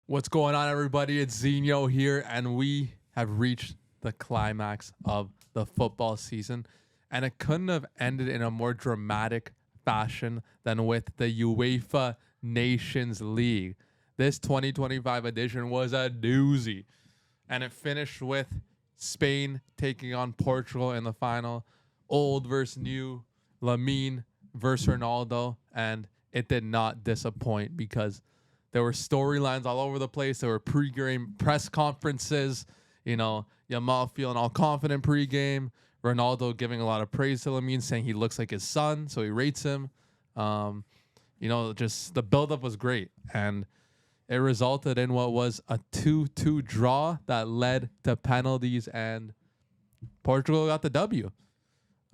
What's going on, everybody? It's Zeno here, and we have reached the climax of the football season, and it couldn't have ended in a more dramatic fashion than with the UEFA Nations League. This 2025 edition was a doozy, and it finished with Spain taking on Portugal in the final, old versus new, Lamine versus Ronaldo, and it did not disappoint because there were storylines all over the place. There were pre-game press conferences. You know, Yamal feeling all confident pre-game. Ronaldo giving a lot of praise to Lamine, saying he looks like his son, so he rates him. Just the buildup was great. And it resulted in what was a 2-2 draw that led to penalties, and Portugal got the W.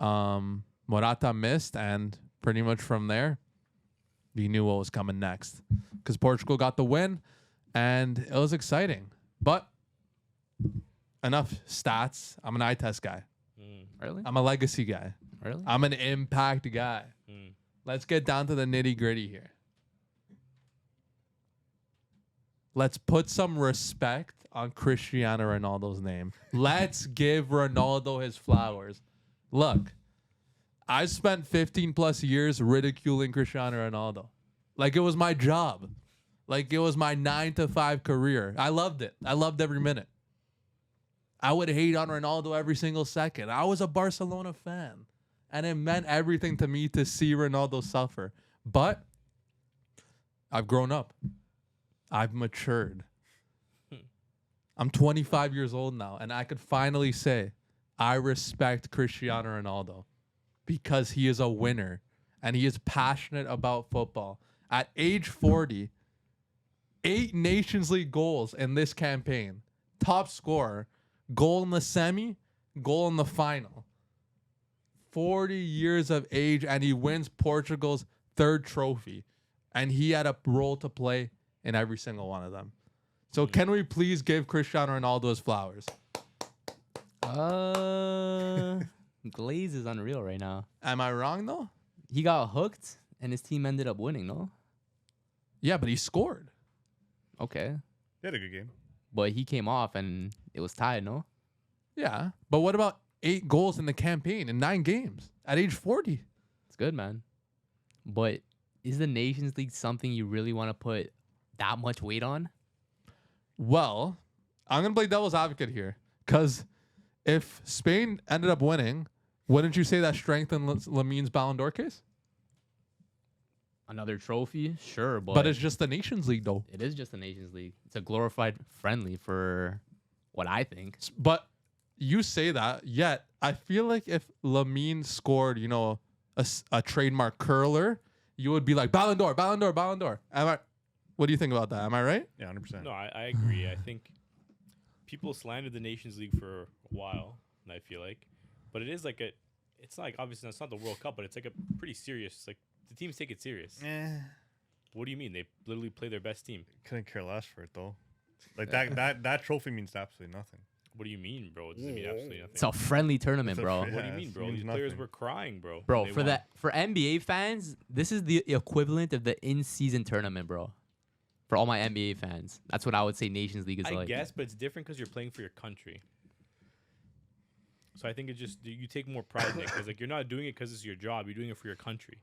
Morata missed, and pretty much from there, you knew what was coming next because Portugal got the win, and it was exciting. But enough stats. I'm an eye test guy. Really? I'm a legacy guy. Really? I'm an impact guy. Let's get down to the nitty gritty here. Let's put some respect on Cristiano Ronaldo's name. Let's give Ronaldo his flowers. Look, I spent 15 plus years ridiculing Cristiano Ronaldo. Like it was my job. Like it was my 9-to-5 career. I loved it. I loved every minute. I would hate on Ronaldo every single second. I was a Barcelona fan, and it meant everything to me to see Ronaldo suffer. But I've grown up. I've matured. I'm 25 years old now, and I could finally say I respect Cristiano Ronaldo because he is a winner and he is passionate about football. At age 40, 8 Nations League goals in this campaign. Top scorer, goal in the semi, goal in the final. 40 years of age, and he wins Portugal's 3rd trophy. And he had a role to play in every single one of them. So can we please give Cristiano Ronaldo his flowers? Glaze is unreal right now. Am I wrong, though? He got hooked, and his team ended up winning, no? Yeah, but he scored. Okay. He had a good game. But he came off, and it was tied, no? Yeah, but what about 8 goals in the campaign in 9 games at age 40? It's good, man. But is the Nations League something you really want to put that much weight on? Well, I'm going to play devil's advocate here because if Spain ended up winning, wouldn't you say that strengthened Lamine's Ballon d'Or case? Another trophy? Sure, But it's just the Nations League, though. it is just the Nations League. It's a glorified friendly for what I think. But you say that, yet I feel like if Lamine scored, a trademark curler, you would be like, Ballon d'Or, Ballon d'Or, Ballon d'Or. What do you think about that? Am I right? Yeah, 100%. No, I agree. I think people slandered the Nations League for a while, and I feel like, but it is like it's not like obviously it's not the World Cup, but it's like a pretty serious. Like the teams take it serious. What do you mean? They literally play their best team. Couldn't care less for it though. Like that trophy means absolutely nothing. What do you mean, bro? It doesn't mean absolutely nothing. It's a friendly tournament, It's a bro. free- What do you Yeah, mean, it bro? means These players nothing. were crying, bro. Bro, They for won. that for NBA fans, this is the equivalent of the in-season tournament, bro. For all my NBA fans, that's what I would say Nations League is I like. guess, but it's different because you're playing for your country. So I think it's just you take more pride in it because like you're not doing it because it's your job. You're doing it for your country.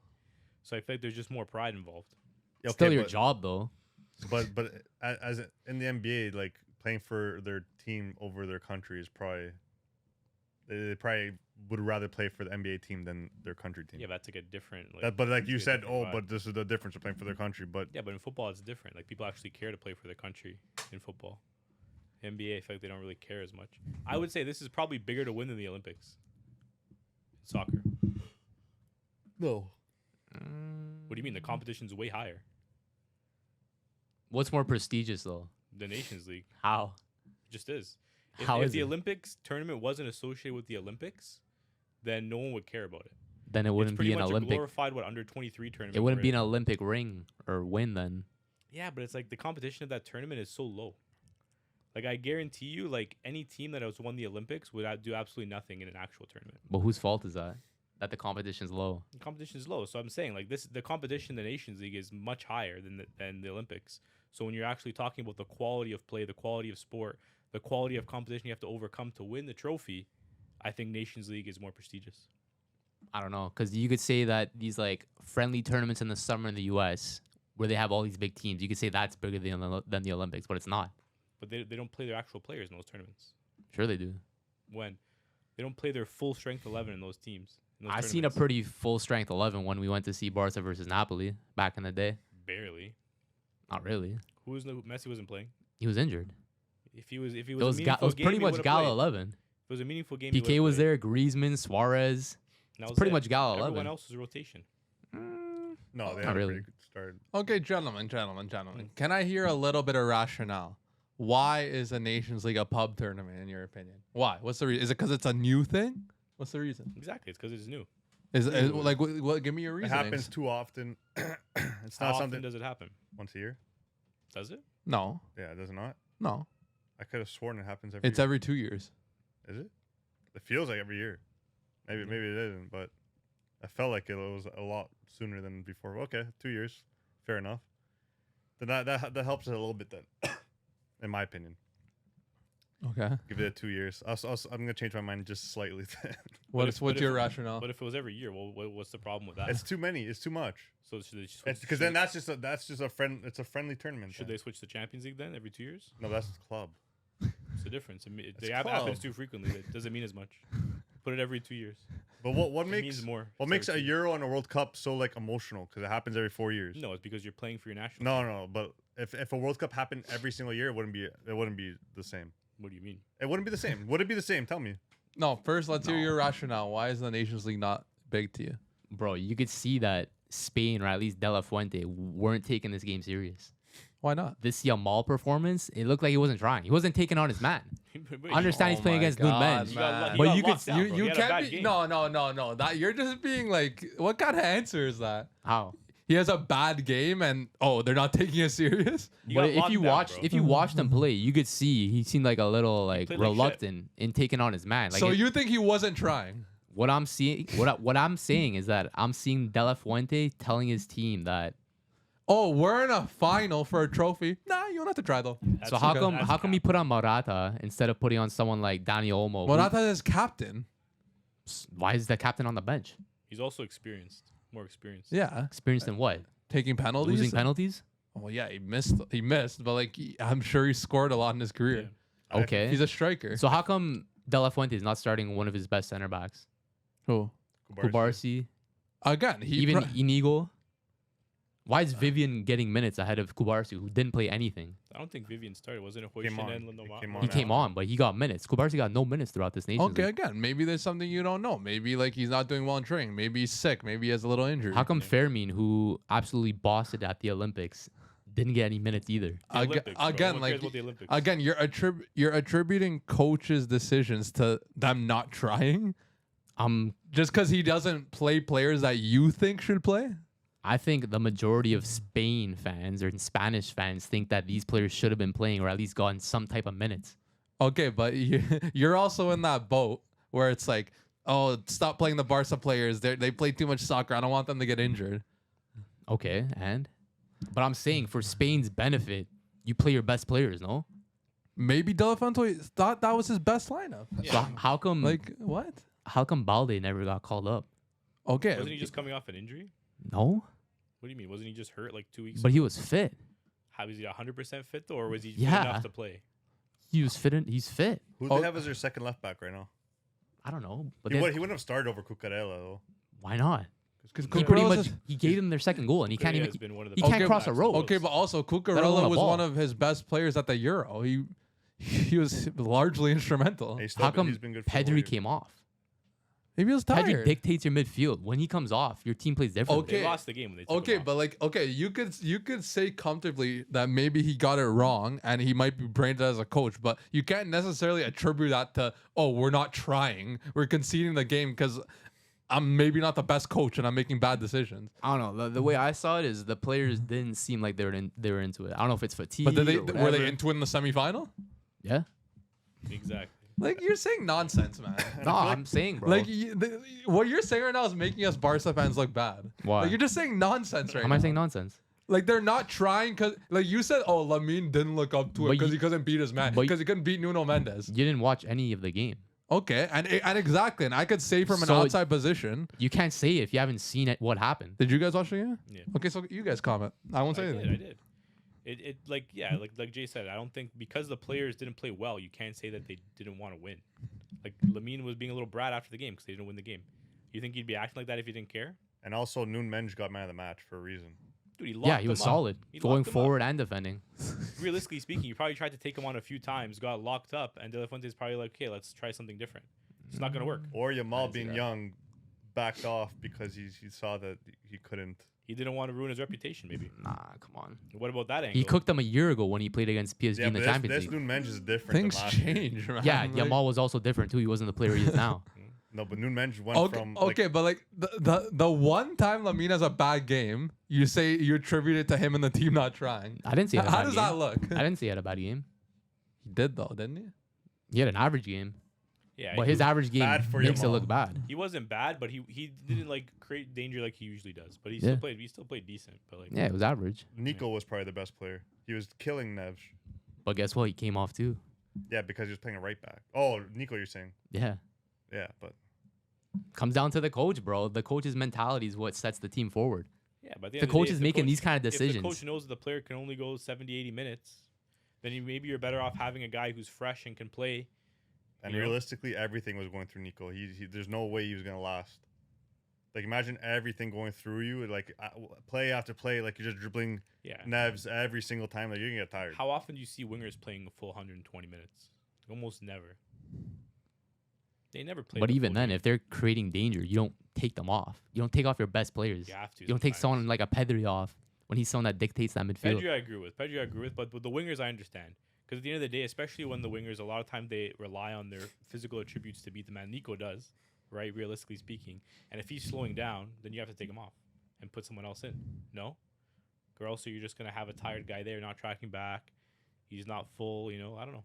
So I feel like there's just more pride involved. Yeah, Still your but, job, though. But as in the NBA, like playing for their team over their country is probably they probably would rather play for the NBA team than their country team. Yeah, that's like a different. Like, But like it's you a said, different vibe. but this is the difference of playing for their country. But Yeah, but in football it's different. Like people actually care to play for their country in football. NBA, I feel like they don't really care as much. I would say this is probably bigger to win than the Olympics. Soccer. no, What do you mean? The competition's way higher. What's more prestigious, though? The Nations League How? just is. How If is the it? Olympics tournament wasn't associated with the Olympics, then no one would care about it. Then it It's wouldn't pretty be an much a Olympic. glorified under 23 tournament. It wouldn't be an already. Olympic ring or win then. Yeah, but it's like the competition of that tournament is so low. Like I guarantee you, like any team that has won the Olympics would do absolutely nothing in an actual tournament. But whose fault is that? that the competition's low. The competition is low. So I'm saying like the competition in the Nations League is much higher than the Olympics. So when you're actually talking about the quality of play, the quality of sport, the quality of competition you have to overcome to win the trophy, I think Nations League is more prestigious. I don't know, because you could say that these like friendly tournaments in the summer in the U.S. where they have all these big teams, you could say that's bigger than the Olympics, but it's not. But they don't play their actual players in those tournaments. Sure they do. When they don't play their full strength 11 in those teams. I seen a pretty full strength 11 when we went to see Barca versus Napoli back in the day. barely. Not really. Messi wasn't playing. He was injured. If he was a It meaningful was game, pretty he much would've Gala played. 11. If it was a meaningful game, he PK would've was played. there, Griezmann, Suarez. And that It's was pretty it. much Gala Everyone 11. else was rotation. No, they Not had a really. pretty good start. Okay, gentlemen. Can I hear a little bit of rationale? Why is a Nations League a pub tournament, in your opinion? Why? What's the reason? Is it because it's a new thing? What's the reason? Exactly. It's because it's new. Is like, what? Give me your It reason. happens too often. It's How not often something does it happen? once a year. Does it? No, Yeah, does it not? no. I could have sworn it happens every It's year. every 2 years. Is it? It feels like every year. Maybe it isn't, but I felt like it was a lot sooner than before. Okay, 2 years, fair enough. Then that helps it a little bit then, in my opinion. Okay. Give it 2 years. I'm gonna change my mind just slightly. Then. What's your rationale? But if it was every year, well, what's the problem with that? It's too many. It's too much. So should they switch? It's because then that's just a friend. It's a friendly tournament. should then. they switch to Champions League then every 2 years? No, that's the club. What's the difference? It club. happens too frequently. That doesn't mean as much. Put it every 2 years. But what It makes means more. what It's makes every a 2 Euro and a World Cup so like emotional? Because it happens every 4 years. No, it's because you're playing for your national. No. But if a World Cup happened every single year, it wouldn't be the same. What do you mean? It wouldn't be the same. Would it be the same? Tell me. No, first let's hear No. your rationale. Why is the Nations League not big to you? Bro, you could see that Spain, or at least De La Fuente, weren't taking this game serious. Why not? This Yamal performance, it looked like he wasn't trying. He wasn't taking on his man. Understand he's playing my against good men. God, You got man. lu- But got you could- locked down, bro. You He had a can't bad be. game. No. That you're just being like, what kind of answer is that? How? He has a bad game and they're not taking it serious. You But got if locked you down, watch, bro. if you watched him play, you could see he seemed like a little like played like shit. reluctant in taking on his man. Like So you think he wasn't trying? what I'm seeing, what I'm saying is that I'm seeing De La Fuente telling his team that. Oh, we're in a final for a trophy. Nah, you don't have to try though. That's So how okay. come That's how come he cap. put on Morata instead of putting on someone like Dani Olmo? who- Morata is captain. Why is the captain on the bench? He's also experienced, more experienced. Yeah, Experienced in what? taking penalties. Losing penalties? Oh yeah, he missed, but like I'm sure he scored a lot in his career. I- Okay. He's a striker. So how come De La Fuente is not starting one of his best center backs? Who? Kubarsi, Again, he even pro- Inigo. Why is Vivian getting minutes ahead of Kubarsi, who didn't play anything? I don't think Vivian started. Wasn't it Came Hoyson on. and He Lindoma? came He on. came on, but he got minutes. Kubarsi got no minutes throughout this Nations Okay, League. again, maybe there's something you don't know. Maybe like he's not doing well in training. Maybe he's sick. Maybe he has a little injury. How come Fermin, who absolutely bossed it at the Olympics, didn't get any minutes either? The Olympics, bro. again, Who like cares about the Olympics? again, you're attributing coaches' decisions to them not trying just because he doesn't play players that you think should play. I think the majority of Spain fans or Spanish fans think that these players should have been playing or at least gotten some type of minutes. Okay, but you're also in that boat where it's like, oh, stop playing the Barca players. They play too much soccer. I don't want them to get injured. Okay, but I'm saying for Spain's benefit, you play your best players, no? Maybe De La Fuente thought that was his best lineup. So how come What? how come Balde never got called up? Okay. Wasn't he just coming off an injury? No, What do you mean? Wasn't he just hurt like 2 weeks? but ago? he was fit. How is he 100% fit though, or was he fit Yeah. enough to play? He was fit. He's fit. Who do Oh. they have as their second left back right now? I don't know, but He then- wouldn't have started over Cucurella though. why not? Because He Cucurella pretty Cucurella's much he gave them their second goal, and he can't Cucurella even. has been one of the he best can't cross a backs road. in the Okay, world. but also Let alone Cucurella a was ball. one of his best players at the Euro. He was largely instrumental. He's How come he's been good for 4 Pedri years. came off? Maybe he was Pedri tired. dictates your midfield. When he comes off, your team plays differently. Okay. They lost the game when they took Okay, him off. but like, okay, you could say comfortably that maybe he got it wrong and he might be brain dead as a coach, but you can't necessarily attribute that to, oh, we're not trying, we're conceding the game because I'm maybe not the best coach and I'm making bad decisions. I don't know. The way I saw it is the players didn't seem like they were into it. I don't know if it's fatigue. But or were whatever. they into it in the semifinal? Yeah. Exactly. Like you're saying nonsense, man. No, I'm saying, bro. Like what you're saying right now is making us Barca fans look bad. Why? Like you're just saying nonsense right How am now. I saying nonsense? Like they're not trying because, like you said, oh Lamine didn't look up to it But because you- he couldn't beat his man but because he couldn't beat Nuno Mendes. You didn't watch any of the game. Okay, and exactly, and I could say from an So- outside position. You can't say it if you haven't seen it. What happened? Did you guys watch the game? Yeah. Okay, so you guys comment. I won't say anything. I did. It like Jay said, I don't think because the players didn't play well, you can't say that they didn't want to win. Like Lamine was being a little brat after the game because they didn't win the game. You think you'd be acting like that if you didn't care? And also, Nuno Mendes got man of the match for a reason. Dude, he locked Yeah, he was them up. solid, He going locked them up. forward and defending. Realistically speaking, you probably tried to take him on a few times, got locked up, and De La Fuente's probably like, okay, let's try something different. It's not gonna work. Or Yamal see being that. young, backed off because he saw that he couldn't. He didn't want to ruin his reputation, maybe. Nah, come on. What about that angle? He cooked them a year ago when he played against PSG Yeah, in the but Champions this League. Nuno Mendes is different. Things than last year. change, man. Yeah, Like- Yamal was also different too. He wasn't the player he is now. No, but Nuno Mendes went Okay, from okay, but like the one time Lamine has a bad game, you attribute it to him and the team not trying. I didn't see. How does that look? I didn't say he had a bad game. He did though, didn't he? He had an average game, yeah, but his average game bad for makes it Yamal. look bad. he wasn't bad, but he didn't like create danger like he usually does. But he Yeah. still played decent. But like Yeah, it was average. Nico was probably the best player. He was killing Neves. But guess what? He came off too. Yeah, because he was playing a right back. Oh, Nico, you're saying? Yeah. Yeah, but Comes down to the coach, bro. The coach's mentality is what sets the team forward. yeah, but at the, The end of day, coach if is the making coach- these kind of If the decisions. coach knows that the player can only go 70, 80 minutes, then maybe you're better off having a guy who's fresh and can play. and You know? realistically, everything was going through Nico. There's no way he was gonna last. Like imagine everything going through you, like play after play, like you're just dribbling Yeah. Neves every single time. Like you're gonna get tired. How often do you see wingers playing a full 120 minutes? Almost never. They never play. But the even full then, game. if they're creating danger, you don't take them off. You don't take off your best players. You have to. You don't take sometimes. someone like a Pedri off when he's someone that dictates that midfield. Pedri, I agree with. But with the wingers, I understand. Because at the end of the day, especially when the wingers, a lot of time they rely on their physical attributes to beat the man. Nico does, right? Realistically speaking. And if he's slowing down, then you have to take him off and put someone else in. No? Or else you're just going to have a tired guy there not tracking back. He's not full, I don't know.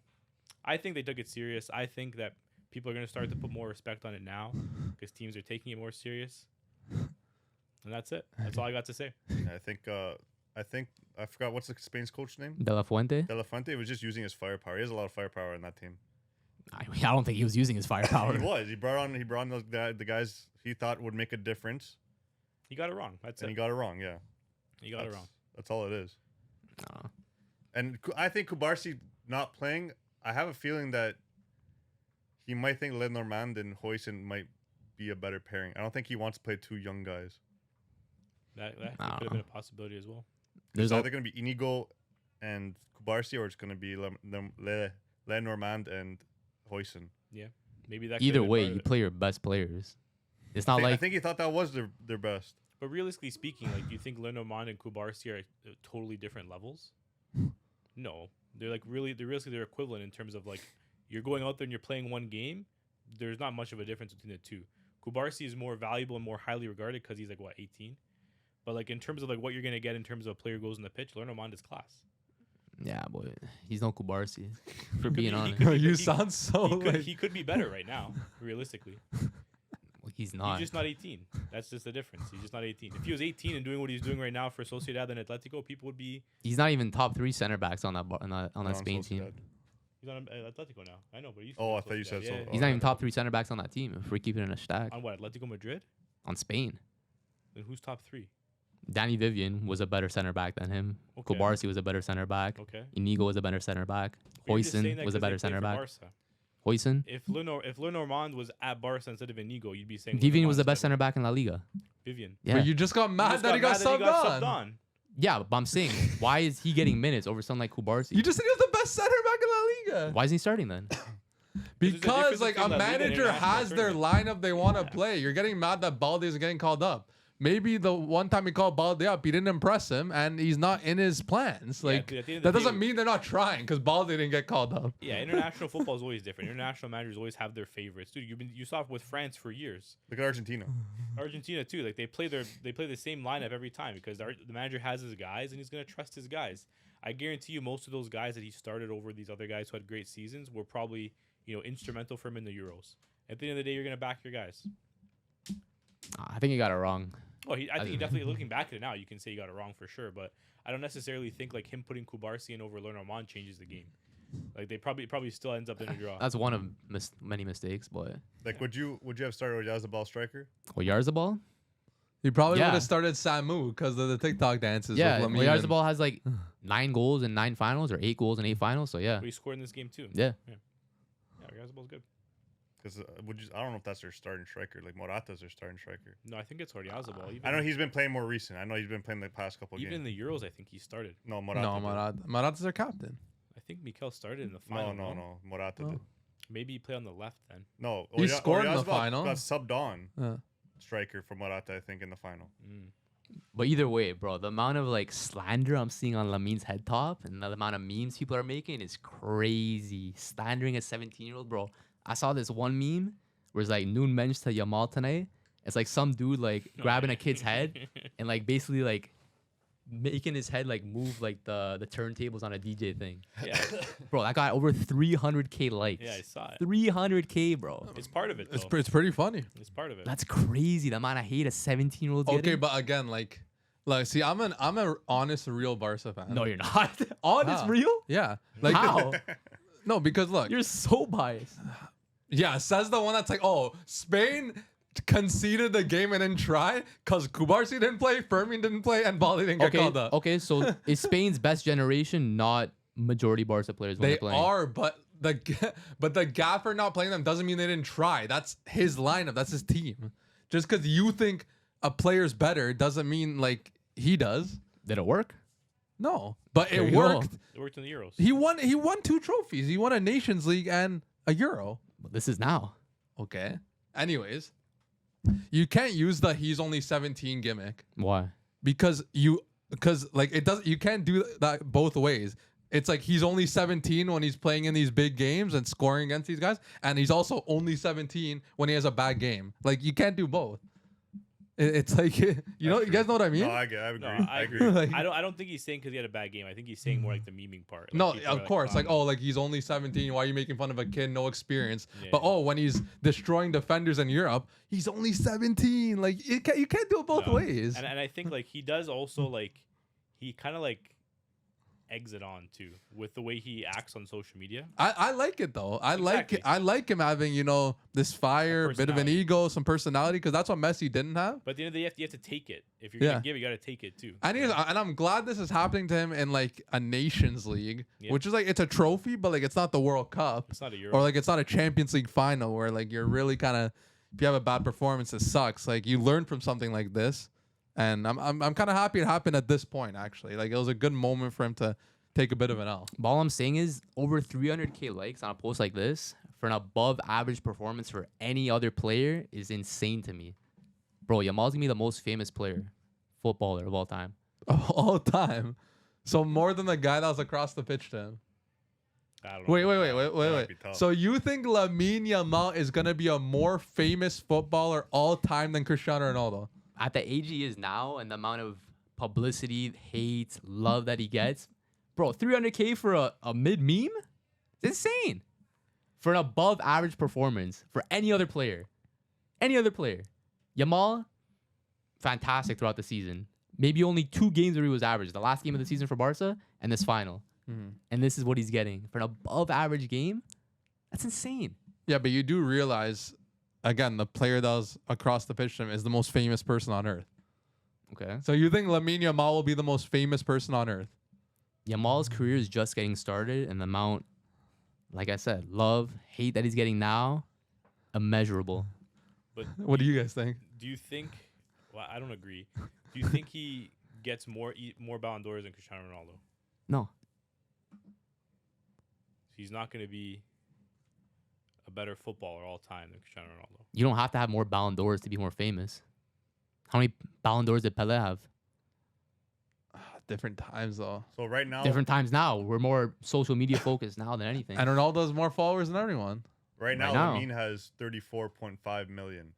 I think they took it serious. I think that people are going to start to put more respect on it now because teams are taking it more serious. And that's it. That's all I got to say. I think I forgot what's the Spain's coach name. De La Fuente? De La Fuente was just using his firepower. He has a lot of firepower in that team. I don't think he was using his firepower. He was. He brought on the guys he thought would make a difference, He got it wrong. That's and it. he got it wrong. Yeah, He got it wrong. That's all it is. No. And I think Kubarsi not playing. I have a feeling that he might think Lenormand and Huijsen might be a better pairing. I don't think he wants to play two young guys. That I could don't have know. been a possibility as well. There's It's a, either going to be Inigo and Kubarsi, or it's going to be Lenormand and Huijsen. Maybe that. could have either been way, part of you it. play your best players. It's not I like think he thought that was their best. But realistically speaking, like, do you think Lenormand and Kubarsi are at totally different levels? No, they're realistically they're equivalent in terms of like you're going out there and you're playing one game. There's not much of a difference between the two. Kubarsi is more valuable and more highly regarded because he's like 18. But like in terms of like what you're gonna get in terms of a player who goes in the pitch, Lenormand is class. yeah, but he's no Kubarsi. For could being be- he honest, could- You he- sound so like He could be better right now, realistically. Well, he's not. He's just not 18. That's just the difference. He's just not 18. If he was 18 and doing what he's doing right now for Sociedad and Atletico, people would be. He's not even top 3 center backs on that on that Spain team. Sociedad. He's on Atletico now. I know, but he's. Oh, I thought you said so. He's not even top 3 center backs on that team. If we're keeping it in a stack On what, Atletico Madrid? on Spain, Then who's top 3? Danny Vivian was a better center back than him. Okay. Kubarsi was a better center back. Okay. Inigo was a better center back. You're just saying Huijsen that was a 'cause they better play center for back. Barca. Huijsen, If Lenormand was at Barca instead of Inigo, you'd be saying Vivian was the Lenormand's best center better. back in La Liga. Vivian. Yeah, But you just got mad just that he got mad subbed on. yeah, but I'm saying, why is he getting minutes over someone like Kubarsi? You just said he was the best center back in La Liga. Why isn't he starting then? There's a difference Because like a between La Liga and manager international has their lineup they want to play. You're getting mad that Balde isn't getting called up. Maybe the one time he called Balde up, he didn't impress him, and he's not in his plans. Yeah, Like dude, at the end of that the day- doesn't mean they're not trying because Balde didn't get called up. Yeah, international football is always different. International managers always have their favorites. Dude, you saw it with France for years. Look at Argentina. Argentina too. Like they play the same lineup every time because the manager has his guys and he's gonna trust his guys. I guarantee you, most of those guys that he started over these other guys who had great seasons were probably instrumental for him in the Euros. At the end of the day, you're gonna back your guys. I think you got it wrong. Well, I think he definitely looking back at it now, you can say you got it wrong for sure. But I don't necessarily think like him putting Kubarsi in over Lenormand changes the game. Like they probably still ends up in a draw. That's one of many mistakes, but Like, would you have started Oyarzabal striker? Oyarzabal? He probably would Yeah. have started Samu because of the TikTok dances. Yeah, with Lamine and- Oyarzabal has like 9 goals in 9 finals or 8 goals in 8 finals. So yeah, But he scored in this game too. yeah. Yeah, Yarzabal's good. Because I don't know if that's their starting striker. Like Morata's their starting striker. No, I think it's Yarzabal. I know he's been playing more recent. I know he's been playing the past couple Even in games. the Euros, I think he started. No, Morata. No, did. Morata's their captain. I think Mikel started in the final. No. Morata Oh. did. Maybe he played on the left then. No, He scored in the Oyarzabal final. Got subbed on Yeah. striker for Morata, I think, in the final. But either way, bro, the amount of like slander I'm seeing on Lamine's head top and the amount of memes people are making is crazy. Slandering a 17-year-old, bro. I saw this one meme where it's like noon mensch to Yamal tonight. It's like some dude like grabbing a kid's head and like basically like making his head like move like the turntables on a DJ thing. Yeah, Bro, that got over 300K likes. yeah, I saw it. 300K, bro. It's part of it. Though. It's pretty funny. It's part of it. That's crazy. The amount of hate a 17-year-old Okay, but again, like, see, I'm an honest, real Barca fan. no, you're not. Honest, How? real? Yeah. Like, How? No, because look. You're so biased. Yeah, says the one that's like, oh, Spain conceded the game and didn't try because Kubarsi didn't play, Fermin didn't play, and Bali didn't get called up. Okay, so is Spain's best generation not majority Barca players when They they're playing? are, but the gaffer not playing them doesn't mean they didn't try. That's his lineup. That's his team. Just because you think a player's better doesn't mean like he does. Did it work? No, but There it you go. worked. It worked in the Euros. He won 2 trophies. He won a Nations League and a Euro. But this is now. Okay. Anyways, you can't use the he's only 17 gimmick Why? because like it does. You can't do that both ways. It's like he's only 17 when he's playing in these big games and scoring against these guys, and he's also only 17 when he has a bad game. Like you can't do both. It's like you guys know what I mean? No, I agree. No, I agree. Like- I don't think he's saying because he had a bad game. I think he's saying more like the memeing part. Like, No, people are of course. Like, oh, oh, like he's only 17. Why are you making fun of a kid? No experience. Yeah. But oh, when he's destroying defenders in Europe, he's only 17. Like you can't do it both no. ways. And I think like he does also like he kind of like eggs it on too with the way he acts on social media. I like it though. Exactly. I like him having this fire, bit of an personality. ego, some personality, because that's what Messi didn't have. But at the end of the day, you have to take it. If you're Yeah. gonna give, you gotta take it too. And I'm glad this is happening to him in like a Nations League, Yeah. which is like it's a trophy, but like it's not the World Cup It's not a Euro. or like it's not a Champions League final where like you're really kind of if you have a bad performance, it sucks. Like you learn from something like this, and I'm kind of happy it happened at this point. Actually, like it was a good moment for him to take a bit of an L. But all I'm saying is over 300K likes on a post like this for an above average performance for any other player is insane to me. Bro, Yamal's gonna be the most famous footballer of all time. All time. So more than the guy that was across the pitch to him. I don't know. Wait. That might be tough. So you think Lamine Yamal is gonna be a more famous footballer all time than Cristiano Ronaldo? At the age he is now and the amount of publicity, hate, love that he gets, bro, 300K for a mid meme? It's insane. For an above average performance for any other player. Any other player. Yamal, fantastic throughout the season. Maybe only 2 games where he was average. The last game of the season for Barca and this final. And this is what he's getting. For an above average game, that's insane. Yeah, but you do realize, again, the player that was across the pitch to him is the most famous person on earth. Okay. So you think Lamine Yamal will be the most famous person on earth? Yamal's career is just getting started, and the amount, like I said, love, hate that he's getting now, immeasurable. But What do you guys think? do you think? Well, I don't agree. Do you think he gets more Ballon d'Ors than Cristiano Ronaldo? No. He's not going to be a better footballer all time than Cristiano Ronaldo. You don't have to have more Ballon d'Ors to be more famous. How many Ballon d'Ors did Pele have? Different times though. So right now, Different times now. We're more social media focused now than anything. And Ronaldo has more followers than everyone. right now, Right now. Lamine has 34.5 million.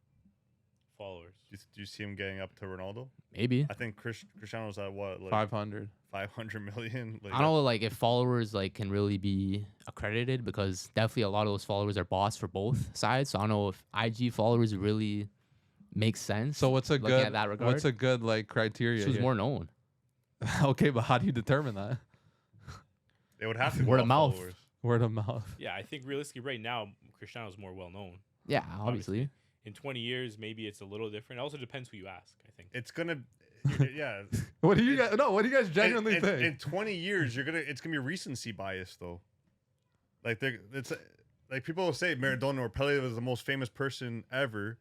Followers. Do you see him getting up to Ronaldo? Maybe. I think Cristiano's at what, like 500. 500 million. Like, I don't know, like if followers like can really be accredited because definitely a lot of those followers are bots for both sides. So I don't know if IG followers really make sense. So what's a looking good at that regard? what's a good like criteria? Who's here? more known? Okay, but how do you determine that? they would have to Word go of off mouth. followers. Word of mouth. Yeah, I think realistically right now Cristiano's more well known. Yeah, obviously. In 20 years, maybe it's a little different. It also depends who you ask. I think. It's gonna, yeah. What do you guys? No, what do you guys genuinely in, think? in 20 years, it's gonna be recency bias though. Like it's like people will say Maradona or Pele was the most famous person ever,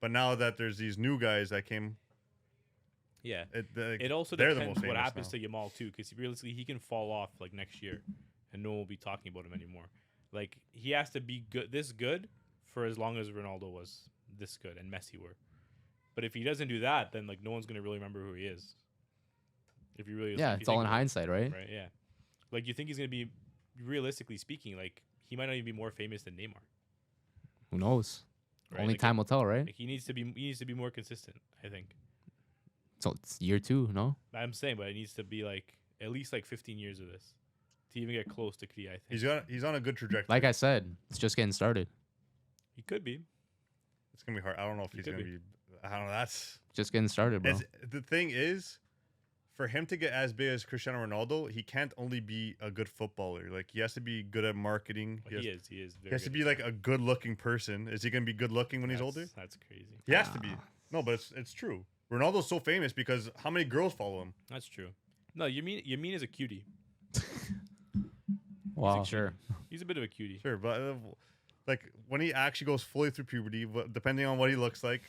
but now that there's these new guys that came, Yeah. like, It also they're the depends most what famous happens now. to Yamal too, because realistically he can fall off like next year, and no one will be talking about him anymore. Like he has to be good for as long as Ronaldo was this good and Messi were. But if he doesn't do that, then like no one's gonna really remember who he is. If you really Yeah, if you it's all think in about it, hindsight, right? right? Yeah, like you think he's gonna be realistically speaking, like he might not even be more famous than Neymar. Who knows? Right? Only Like, time will tell, right? Like he needs to be more consistent. I think. So it's year 2, no? I'm saying, but it needs to be like at least like 15 years of this to even get close to Kri. I think he's on a good trajectory. Like I said, it's just getting started. he could be. It's gonna be hard. I don't know if He he's could gonna be. I don't know. That's Just getting started, bro. the thing is, for him to get as big as Cristiano Ronaldo, he can't only be a good footballer. Like he has to be good at marketing. But he is. He is. He Very has to good be at like that. a good-looking person. Is he gonna be good-looking when he's older? That's crazy. He has to be. No, but it's true. Ronaldo's so famous because how many girls follow him? That's true. No, you mean is a cutie. Wow. Sure. He's a bit of a cutie. Sure, but like when he actually goes fully through puberty, depending on what he looks like,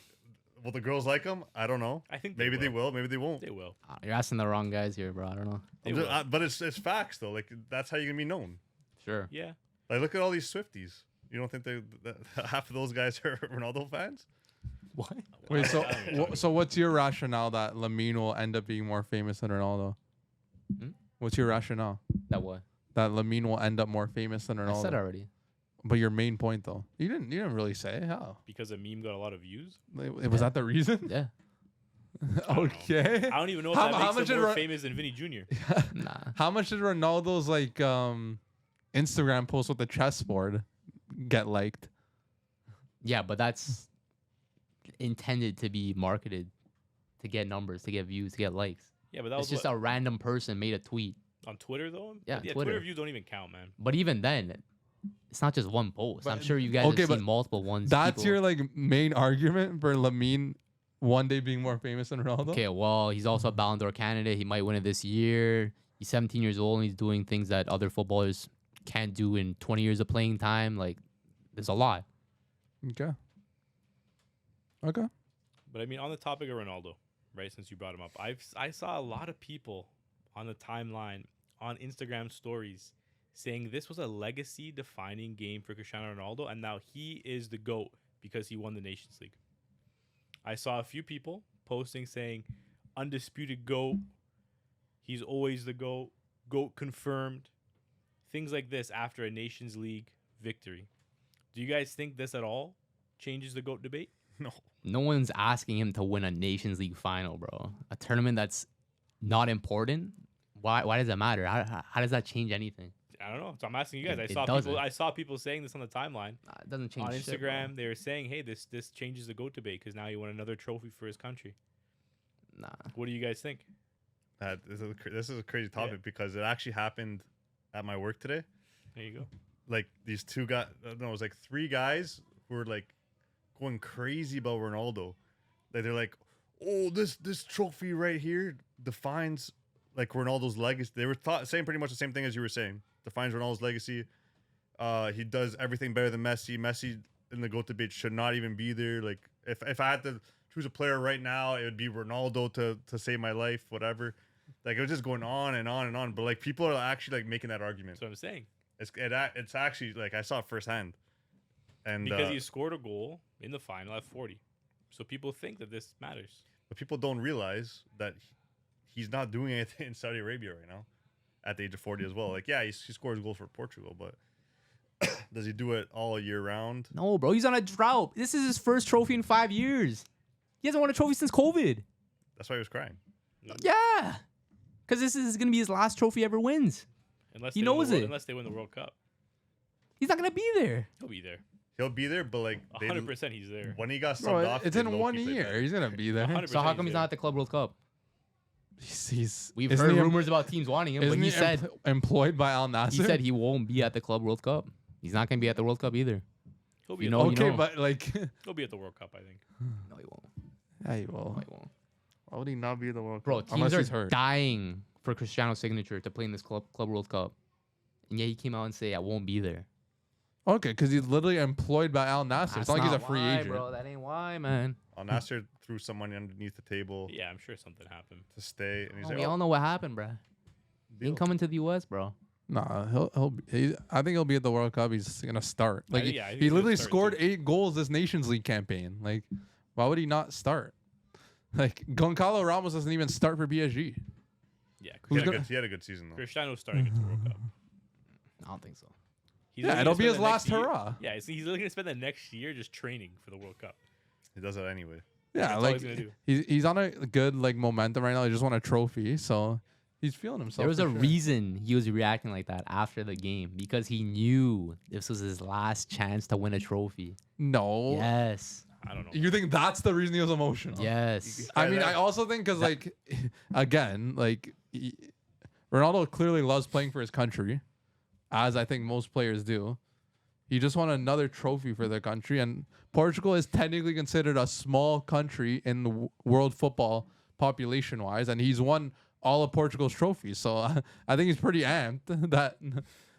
will the girls like him? I don't know. I think Maybe they will. Maybe they won't. They will. You're asking the wrong guys here, bro. I don't know. They I'm just- will. but it's facts though. Like that's how you're gonna be known. Sure. Yeah. Like look at all these Swifties. You don't think that half of those guys are Ronaldo fans? What? Wait, so I don't know. so what's your rationale that Lamine will end up being more famous than Ronaldo? Hmm? What's your rationale That what? that Lamine will end up more famous than I Ronaldo? said already. But your main point though, you didn't really say how. Because a meme got a lot of views. Was that the reason? Yeah. Okay. I don't even know if How- that how makes much him did more Ro- famous than Vinny Jr. Nah. How much did Ronaldo's like Instagram post with the chessboard get liked? Yeah, but that's intended to be marketed to get numbers, to get views, to get likes. Yeah, but that It's was just a random person made a tweet. on Twitter though. Yeah, Twitter Twitter. views don't even count, man. But even then, it's not just one post. I'm But- sure you guys okay, have but seen multiple ones. That's people- your like main argument for Lamine one day being more famous than Ronaldo? Okay, well, he's also a Ballon d'Or candidate. He might win it this year. He's 17 years old and he's doing things that other footballers can't do in 20 years of playing time. Like, there's a lot. Okay. Okay. But I mean, on the topic of Ronaldo, right? Since you brought him up, I saw a lot of people on the timeline on Instagram stories saying this was a legacy-defining game for Cristiano Ronaldo, and now he is the GOAT because he won the Nations League. I saw a few people posting saying, "Undisputed GOAT. He's always the GOAT. GOAT confirmed." Things like this after a Nations League victory. Do you guys think this at all changes the GOAT debate? No. No one's asking him to win a Nations League final, bro. A tournament that's not important. Why does it matter? How does that change anything? I don't know. So I'm asking you guys. It I doesn't. saw people saying this on the timeline It doesn't change on shit, bro. Instagram. They were saying, "Hey, this changes the GOAT debate because now he won another trophy for his country." Nah. What do you guys think? This is a crazy topic because it actually happened at my work today. There you go. Like these two guys, no, it was like three guys who were like going crazy about Ronaldo. Like they're like, "Oh, this trophy right here defines like Ronaldo's legacy." They were saying pretty much the same thing as you were saying. Defines Ronaldo's legacy. He does everything better than Messi. Messi in the GOAT debate should not even be there. Like if I had to choose a player right now, it would be Ronaldo to save my life. Whatever. Like it was just going on and on and on. But like people are actually like making that argument. That's what I'm saying. It's actually like I saw it firsthand. And Because he scored a goal in the final at 40, so people think that this matters. but people don't realize that he's not doing anything in Saudi Arabia right now at the age of 40 as well. Like, yeah, he scores goals for Portugal, but does he do it all year round? No, bro. He's on a drought. This is his first trophy in 5 years. He hasn't won a trophy since COVID. That's why he was crying. Yeah. Because this is going to be his last trophy ever wins. Unless He they win knows the World- it. Unless they win the World Cup, He's not going to be there. he'll be there. He'll be there, but like 100% he's there. when he got subbed Bro, off, it's they in low-key 1 played year. better. He's gonna be there. 100% So how he's come he's there. not at the Club World Cup? We've isn't heard he rumors about teams wanting him, but Isn't he he said employed by Al Nasser? he said he won't be at the Club World Cup. He's not going to be at the World Cup either. He'll be You at know, the, you okay, know. but like, he'll be at the World Cup, I think. No, he won't. yeah, he will. No, he won't. Why would he not be at the World Bro, Cup? teams Unless he's are hurt. dying for Cristiano's signature to play in this Club World Cup. And yeah, he came out and say, I won't be there. Okay, because he's literally employed by Al Nasser. It's That's not like he's a not free why, agent. bro. That ain't why, man. Al Nasser threw some money underneath the table Yeah, I'm sure something happened. to stay, and he's Oh, like, we all know what happened, bro. He deal. ain't coming to the U.S., bro. Nah, I think he'll be at the World Cup. He's gonna start. Like yeah, I think he he's gonna literally start scored too. 8 goals this Nations League campaign. Like, why would he not start? Like Goncalo Ramos doesn't even start for PSG. Yeah, Who's He had a good season though. Cristiano's starting at the World Cup. I don't think so. He's Yeah, only it'll gonna be spend his the next last year- hurrah. Yeah, he's looking to spend the next year just training for the World Cup. He does that anyway. Yeah, That's all like he's gonna do. he's on a good like momentum right now. He just won a trophy, so he's feeling himself. There was for a sure. reason he was reacting like that after the game because he knew this was his last chance to win a trophy. No, Yes. I don't know. you think that's the reason he was emotional? Yes. I mean, that- I also think because like, again, like Ronaldo clearly loves playing for his country, as I think most players do. He just won another trophy for their country, and Portugal is technically considered a small country in the world football population-wise, and he's won all of Portugal's trophies. So I think he's pretty amped. That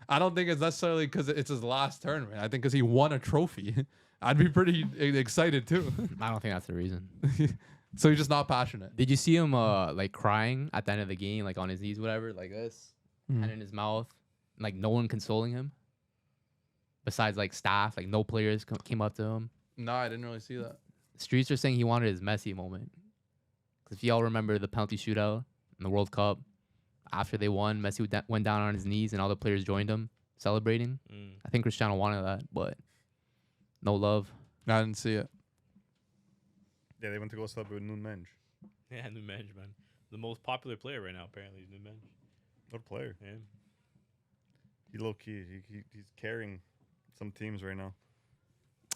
I don't think it's necessarily because it's his last tournament. I think because he won a trophy. I'd be pretty excited too. I don't think that's the reason. So he's just not passionate. Did you see him like crying at the end of the game, like on his knees, whatever, like this, Mhm. hand in his mouth, like no one consoling him? Besides like staff, like no players came up to him. No, I didn't really see that. Streets are saying he wanted his Messi moment. Because if y'all remember the penalty shootout in the World Cup, after they won, Messi went down on his knees and all the players joined him celebrating. Mm. I think Cristiano wanted that, but no love. I didn't see it. Yeah, they went to go celebrate with Noon Menge. Yeah, new man. The most popular player right now, apparently, is new man. What a player. Yeah. He low key. He's carrying some teams right now.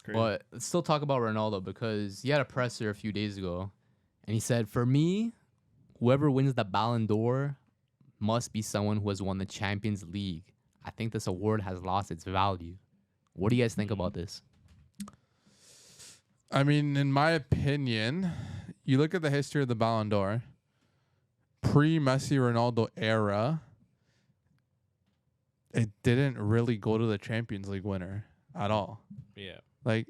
Crazy. But let's still talk about Ronaldo because he had a presser a few days ago, and he said, "For me, whoever wins the Ballon d'Or must be someone who has won the Champions League. I think this award has lost its value." What do you guys think about this? I mean, in my opinion, you look at the history of the Ballon d'Or, pre-Messi Ronaldo era, it didn't really go to the Champions League winner at all. Yeah. Like,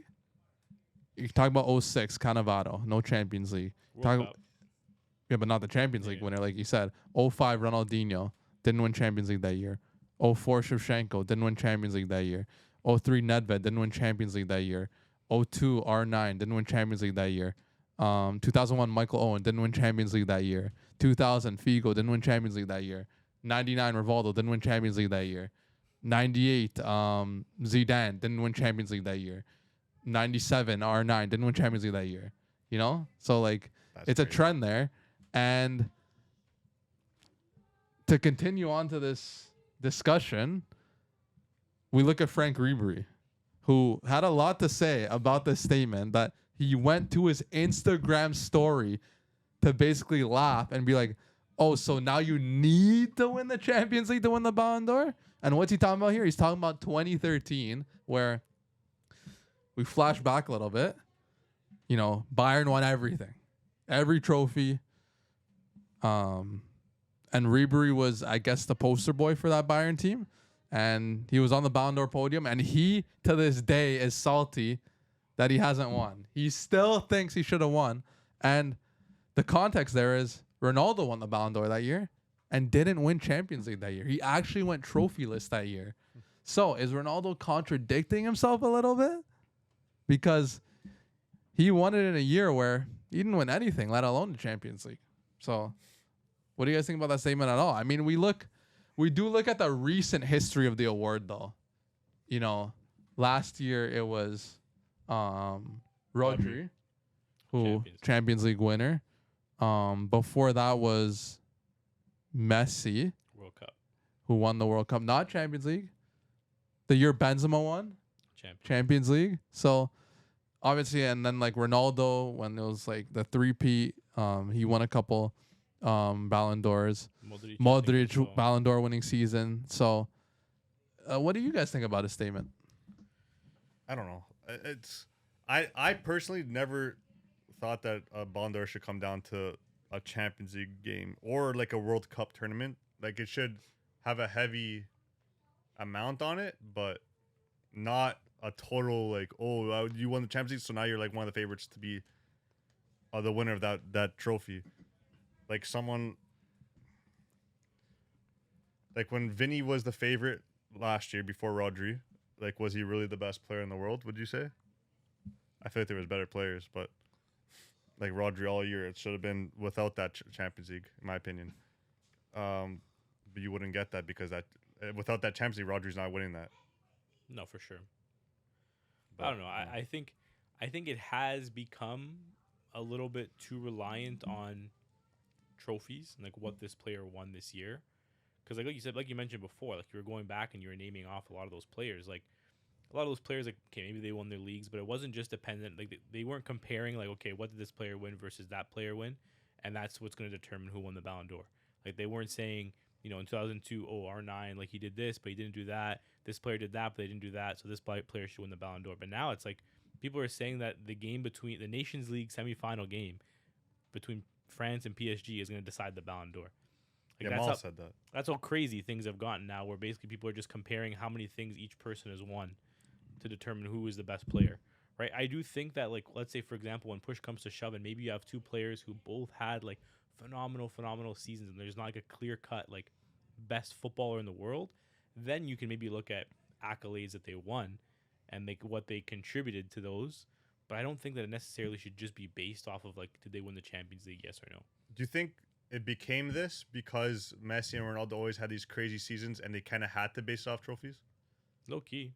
you talk about 06, Cannavaro, no Champions League. World Talk- Cup. Yeah, but not the Champions League Yeah. winner, like you said. 05, Ronaldinho, didn't win Champions League that year. 04, Shevchenko, didn't win Champions League that year. 03, Nedved, didn't win Champions League that year. 02, R9, didn't win Champions League that year. 2001, Michael Owen, didn't win Champions League that year. 2000, Figo, didn't win Champions League that year. 99, Rivaldo, didn't win Champions League that year. 98, Zidane, didn't win Champions League that year. 97, R9, didn't win Champions League that year. You know? So, like, That's it's a crazy. trend there. And to continue on to this discussion, we look at Franck Ribery, who had a lot to say about this statement that he went to his Instagram story to basically laugh and be like, oh, so now you need to win the Champions League to win the Ballon d'Or? And what's he talking about here? He's talking about 2013, where we flash back a little bit. You know, Bayern won everything, every trophy. And Ribery was, I guess, the poster boy for that Bayern team. And he was on the Ballon d'Or podium. And he, to this day, is salty that he hasn't won. He still thinks he should have won. And the context there is Ronaldo won the Ballon d'Or that year and didn't win Champions League that year. He actually went trophyless that year. So is Ronaldo contradicting himself a little bit? Because he won it in a year where he didn't win anything, let alone the Champions League. So what do you guys think about that statement at all? I mean, we do look at the recent history of the award, though. You know, last year it was Rodri, who Champions League. Champions League winner. Before that was Messi, World Cup who won the World Cup, not Champions League. The year Benzema won champion. Champions League. So obviously, and then like Ronaldo, when it was like the three-peat, he won a couple Ballon d'Ors. I think Modric, as well. Ballon d'Or winning season. So what do you guys think about his statement? I don't know. I personally never thought that a Ballon d'Or should come down to a Champions League game or like a World Cup tournament. Like it should have a heavy amount on it, but not a total like, oh, you won the Champions League, so now you're like one of the favorites to be the winner of that trophy. Like someone like when Vinny was the favorite last year before Rodri, like was he really the best player in the world, would you say? I feel like there was better players, but like Rodri all year, it should have been without that Champions League, in my opinion. But you wouldn't get that because that without that Champions League, Rodri's not winning that. No, for sure. But, I don't know. I think it has become a little bit too reliant on trophies and like what this player won this year. Because like you said, like you mentioned before, like you were going back and you were naming off a lot of those players. Like a lot of those players, like okay, maybe they won their leagues, but it wasn't just dependent. Like they weren't comparing like okay, what did this player win versus that player win, and that's what's going to determine who won the Ballon d'Or. Like they weren't saying, you know, in 2002, oh R9, like he did this, but he didn't do that. This player did that, but they didn't do that. So this player should win the Ballon d'Or. But now it's like people are saying that the game between the Nations League semifinal game between France and PSG is going to decide the Ballon d'Or. Like Yamal said that. That's how crazy things have gotten now, where basically people are just comparing how many things each person has won to determine who is the best player, right? I do think that, like, let's say, for example, when push comes to shove and maybe you have two players who both had, like, phenomenal seasons and there's not, like, a clear-cut, like, best footballer in the world, then you can maybe look at accolades that they won and, like, what they contributed to those. But I don't think that it necessarily should just be based off of, like, did they win the Champions League, yes or no? Do you think it became this because Messi and Ronaldo always had these crazy seasons and they kind of had to base off trophies? Low-key.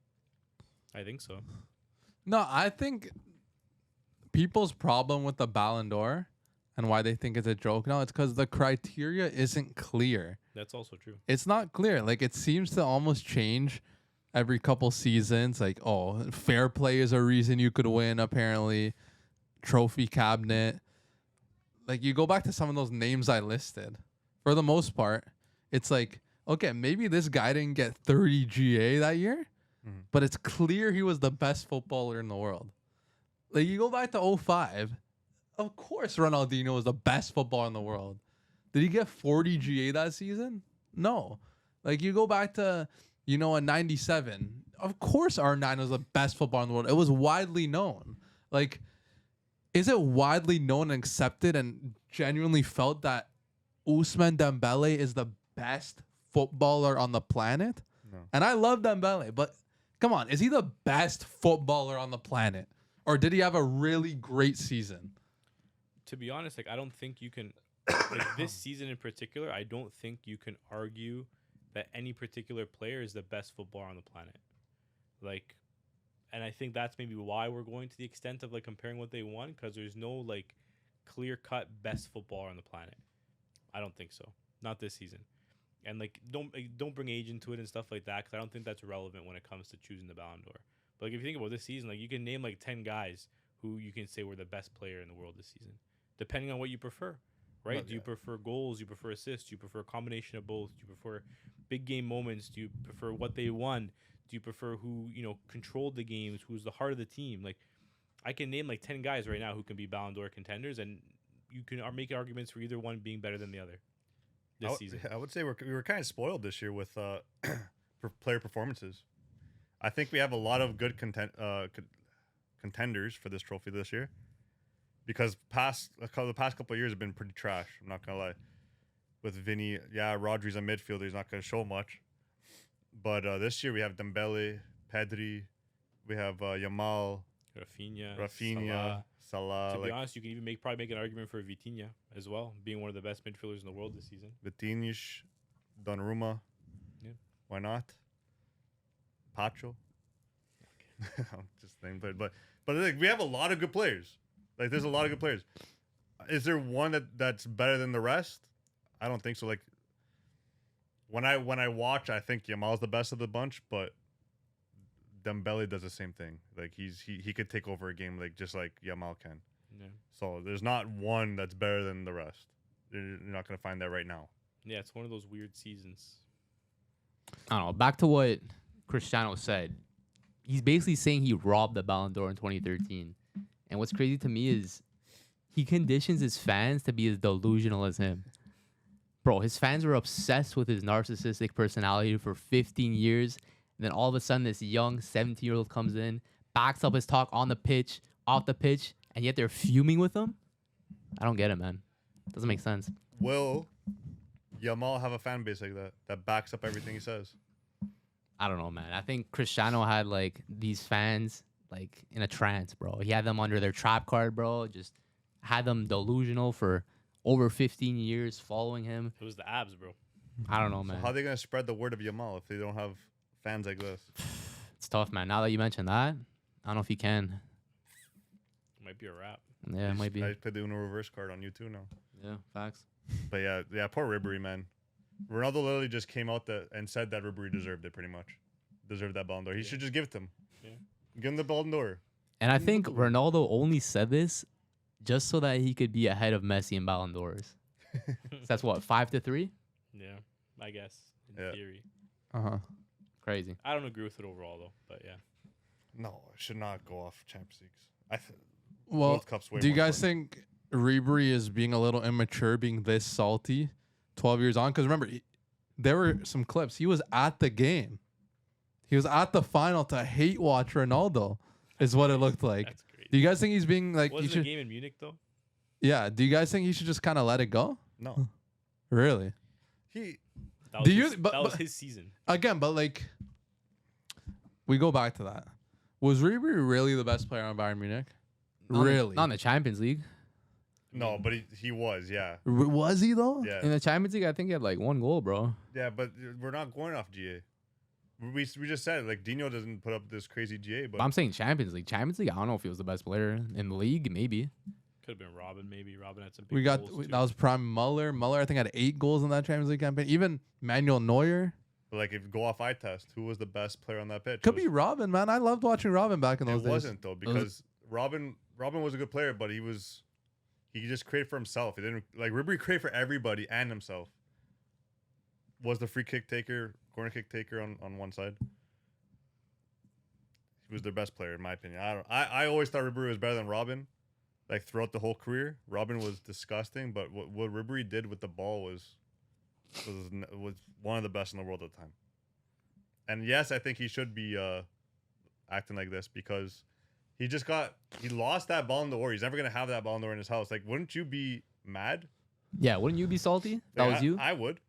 I think so. No, I think people's problem with the Ballon d'Or and why they think it's a joke now, it's because the criteria isn't clear. That's also true. It's not clear. Like, it seems to almost change every couple seasons. Like, oh, fair play is a reason you could win, apparently. Trophy cabinet. Like, you go back to some of those names I listed. For the most part, it's like, okay, maybe this guy didn't get 30 GA that year, but it's clear he was the best footballer in the world. Like, you go back to 05, of course Ronaldinho was the best footballer in the world. Did he get 40 GA that season? No. Like, you go back to, you know, in 97, of course R9 was the best footballer in the world. It was widely known. Like, is it widely known and accepted and genuinely felt that Ousmane Dembele is the best footballer on the planet? No. And I love Dembele, but come on, is he the best footballer on the planet? Or did he have a really great season? To be honest, like I don't think you can like this season in particular, I don't think you can argue that any particular player is the best footballer on the planet. Like, and I think that's maybe why we're going to the extent of like comparing what they won, because there's no like clear-cut best footballer on the planet. I don't think so. Not this season. And like don't bring age into it and stuff like that, because I don't think that's relevant when it comes to choosing the Ballon d'Or. But like if you think about this season, like you can name like 10 guys who you can say were the best player in the world this season, depending on what you prefer, right? Well, Do you prefer goals? Do you prefer assists? Do you prefer a combination of both? Do you prefer big game moments? Do you prefer what they won? Do you prefer who, you know, controlled the games? Who's the heart of the team? Like, I can name like 10 guys right now who can be Ballon d'Or contenders, and you can make arguments for either one being better than the other this season. I would say we were kind of spoiled this year with player performances. I think we have a lot of good contenders for this trophy this year, because the past couple of years have been pretty trash. I'm not gonna lie. With Vinny, yeah, Rodri's a midfielder. He's not gonna show much. But this year we have Dembele, Pedri, we have Yamal, Rafinha, Salah. To be honest, you can even probably make an argument for Vitinha as well, being one of the best midfielders in the world this season. Vitinha, Donnarumma. Yeah. Why not? Pacho. I'm just saying, but like, we have a lot of good players. Like, there's a lot of good players. Is there one that's better than the rest? I don't think so. Like, when I watch, I think Yamal's the best of the bunch, but Dembele does the same thing. Like he could take over a game like just like Yamal can. Yeah. So there's not one that's better than the rest. You're not gonna find that right now. Yeah, it's one of those weird seasons. I don't know. Back to what Cristiano said. He's basically saying he robbed the Ballon d'Or in 2013. And what's crazy to me is he conditions his fans to be as delusional as him. Bro, his fans were obsessed with his narcissistic personality for 15 years. And then all of a sudden, this young 17-year-old comes in, backs up his talk on the pitch, off the pitch, and yet they're fuming with him? I don't get it, man. Doesn't make sense. Will Yamal have a fan base like that backs up everything he says? I don't know, man. I think Cristiano had, like, these fans, like, in a trance, bro. He had them under their trap card, bro. Just had them delusional for over 15 years following him. It was the abs, bro. I don't know, man. So how are they gonna spread the word of Yamal if they don't have fans like this? It's tough, man. Now that you mention that, I don't know if you can. Might be a wrap. Yeah, it might be. I played the Uno reverse card on you too now. Yeah, facts. But yeah, poor Ribery, man. Ronaldo literally just came out and said that Ribery deserved it, pretty much. Deserved that Ballon d'Or. He should just give it to him. Yeah. Give him the Ballon d'Or. And I think Ronaldo only said this just so that he could be ahead of Messi in Ballon d'Ors. So that's what, 5-3? Yeah, I guess in Yeah. theory. Crazy. I don't agree with it overall though, but yeah. No, it should not go off Champions Leagues. Well, World Cup's way do you more guys fun. think Ribery is being a little immature, being this salty 12 years on? Because remember, there were some clips. He was at the game. He was at the final to hate watch Ronaldo, is what it looked like. That's great. Do you guys think he's being like... Wasn't he the should, game in Munich though? yeah, do you guys think he should just kind of let it go? No. Really? That was, Do you- his, but- that was but- his season. Again, but like... We go back to that. Was Ribery really the best player on Bayern Munich? Really? Not in the Champions League. No, but he was, yeah. Was he, though? Yeah. In the Champions League, I think he had like 1 goal, bro. Yeah, but we're not going off GA. We just said, like, Dino doesn't put up this crazy GA, but But I'm saying Champions League. Champions League, I don't know if he was the best player in the league. Maybe. Could have been Robin, maybe. Robin had some big We got goals, too. that was prime Muller. Muller, I think, had 8 goals in that Champions League campaign. Even Manuel Neuer. like, if you go off eye test, who was the best player on that pitch? Could It be was- Robin, man. I loved watching Robin back in those It days. wasn't, though, because Robin was a good player, but he just created for himself. He didn't, like, Ribery created for everybody and himself. Was the free kick taker, corner kick taker on one side. He was their best player, in my opinion. I always thought Ribery was better than Robin, like, throughout the whole career. Robin was disgusting, but what Ribery did with the ball was one of the best in the world at the time. And yes, I think he should be acting like this because he lost that Ballon d'Or. He's never gonna have that Ballon d'Or in his house. Like, wouldn't you be mad? Yeah, wouldn't you be salty? If that Like, was you? I would.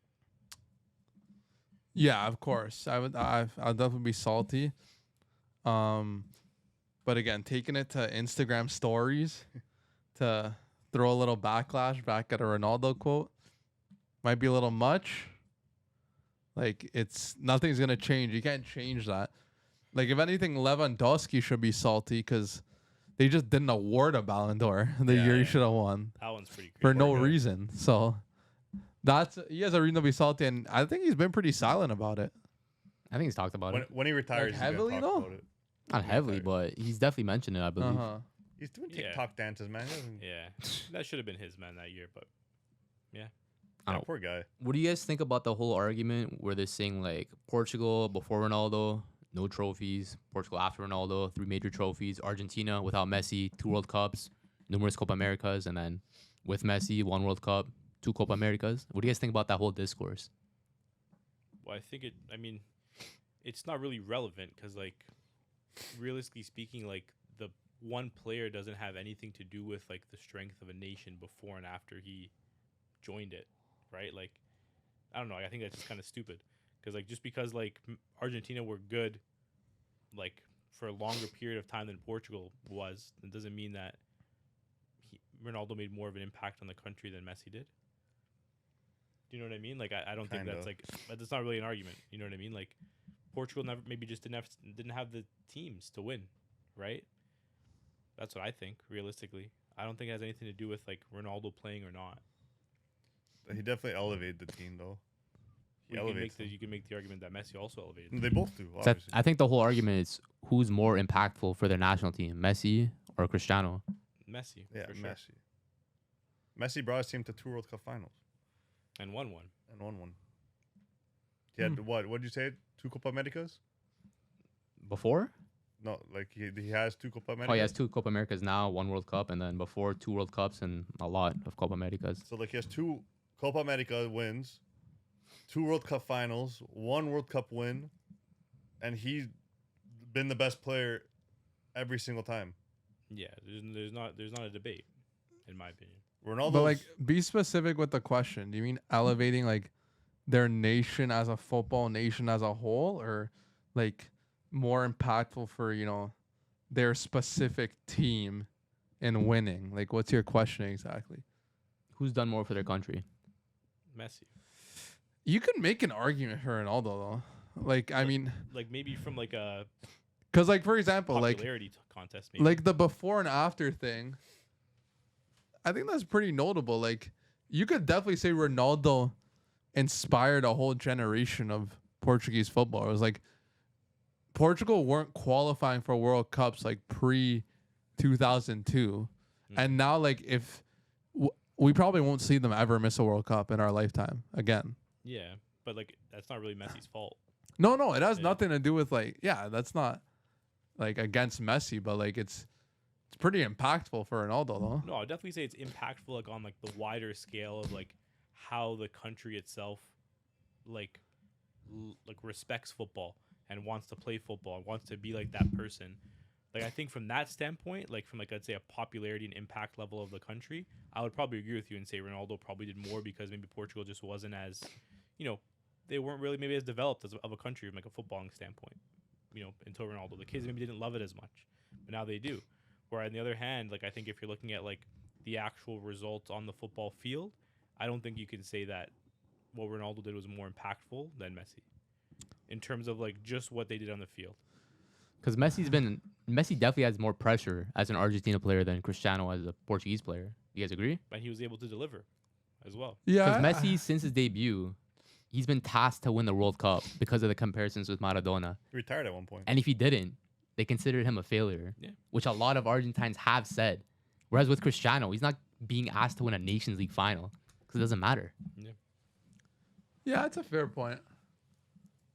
Yeah, of course. I'd definitely be salty. But again, taking it to Instagram stories to throw a little backlash back at a Ronaldo quote might be a little much. Like, nothing's gonna change. You can't change that. Like, if anything, Lewandowski should be salty because they just didn't award a Ballon d'Or the Yeah, year he yeah. should have won That one's pretty for crazy. no guy. reason. So he has a reason to be salty, and I think he's been pretty silent about it. I think he's talked about it. When he retires, he's gonna heavily, talk though? about it. Not heavily, but he's definitely mentioned it, I believe. Uh-huh. He's doing Yeah. TikTok dances, man. He doesn't- Yeah, that should have been his man that year, but I Yeah, don't- poor guy. What do you guys think about the whole argument where they're saying like Portugal before Ronaldo, no trophies, Portugal after Ronaldo, 3 major trophies, Argentina without Messi, 2 World Cups, numerous Copa Americas, and then with Messi, 1 World Cup, 2 Copa Americas. What do you guys think about that whole discourse? well, I mean, it's not really relevant because, like, realistically speaking, like the one player doesn't have anything to do with like the strength of a nation before and after he joined it, right? Like, I don't know. I think that's just kind of stupid because, like, just because like Argentina were good, like for a longer period of time than Portugal was, it doesn't mean that Ronaldo made more of an impact on the country than Messi did. Do you know what I mean? Like, I don't think Kinda. that's like that's not really an argument. You know what I mean? Like, Portugal maybe just didn't have the teams to win, right? That's what I think. Realistically, I don't think it has anything to do with like Ronaldo playing or not. He definitely elevated the team, though. he You can elevates them. make the argument that Messi also elevated. They both do, So obviously. I think the whole argument is who's more impactful for their national team, Messi or Cristiano? Messi, Yeah, for sure. Messi. Messi brought his team to 2 World Cup finals And won one. and won one. He had what? What did you say? 2 Copa Americas? Before? No, like he has 2 Copa Americas. Oh, he has 2 Copa Americas now, 1 World Cup, and then before 2 World Cups and a lot of Copa Americas. So like he has 2 Copa America wins, 2 World Cup finals, 1 World Cup win, and he's been the best player every single time. Yeah, there's not a debate, in my opinion. Ronaldo. But like, be specific with the question. Do you mean elevating like their nation as a football nation as a whole, or like more impactful for their specific team in winning? Like, what's your question exactly? Who's done more for their country? Messi. You can make an argument for Ronaldo though. Like, I mean, Like maybe from like a because like for example, like popularity contest. Maybe. like the before and after thing, I think that's pretty notable. Like, you could definitely say Ronaldo inspired a whole generation of Portuguese football. It was like Portugal weren't qualifying for World Cups like pre 2002, and now like if we probably won't see them ever miss a World Cup in our lifetime again. Yeah, but like that's not really Messi's fault. No, it has Yeah. nothing to do with like that's not like against Messi, but like it's pretty impactful for Ronaldo though. No, I'd definitely say it's impactful like on like the wider scale of like how the country itself like like respects football and wants to play football and wants to be like that person. Like I think from that standpoint, like from like I'd say a popularity and impact level of the country, I would probably agree with you and say Ronaldo probably did more because maybe Portugal just wasn't as, they weren't really maybe as developed as of a country from like a footballing standpoint. Until Ronaldo, the kids maybe didn't love it as much, but now they do. Where on the other hand, like I think if you're looking at like the actual results on the football field, I don't think you can say that what Ronaldo did was more impactful than Messi in terms of like just what they did on the field. Because Messi definitely has more pressure as an Argentina player than Cristiano as a Portuguese player. You guys agree? But he was able to deliver as well. Yeah, Because Messi, since his debut, he's been tasked to win the World Cup because of the comparisons with Maradona. he retired at one point. And if he didn't, they considered him a failure, Yeah. which a lot of Argentines have said. Whereas with Cristiano, he's not being asked to win a Nations League final because it doesn't matter. Yeah, it's a fair point.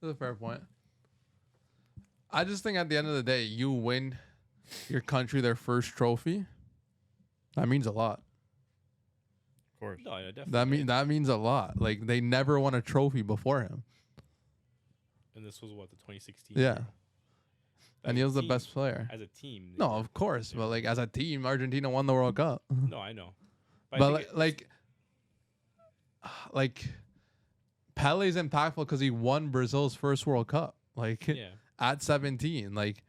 It's a fair point. I just think at the end of the day, you win your country their first trophy. That means a lot. Of course. No, yeah, definitely. That means a lot. Like they never won a trophy before him. And this was what, the 2016? Yeah, year? and As he a was the team- best player. As a team. No, of course, but like as a team, Argentina won the World Cup. No, I know. I But think like, it- like Pele's impactful because he won Brazil's first World Cup. Like yeah. at 17, like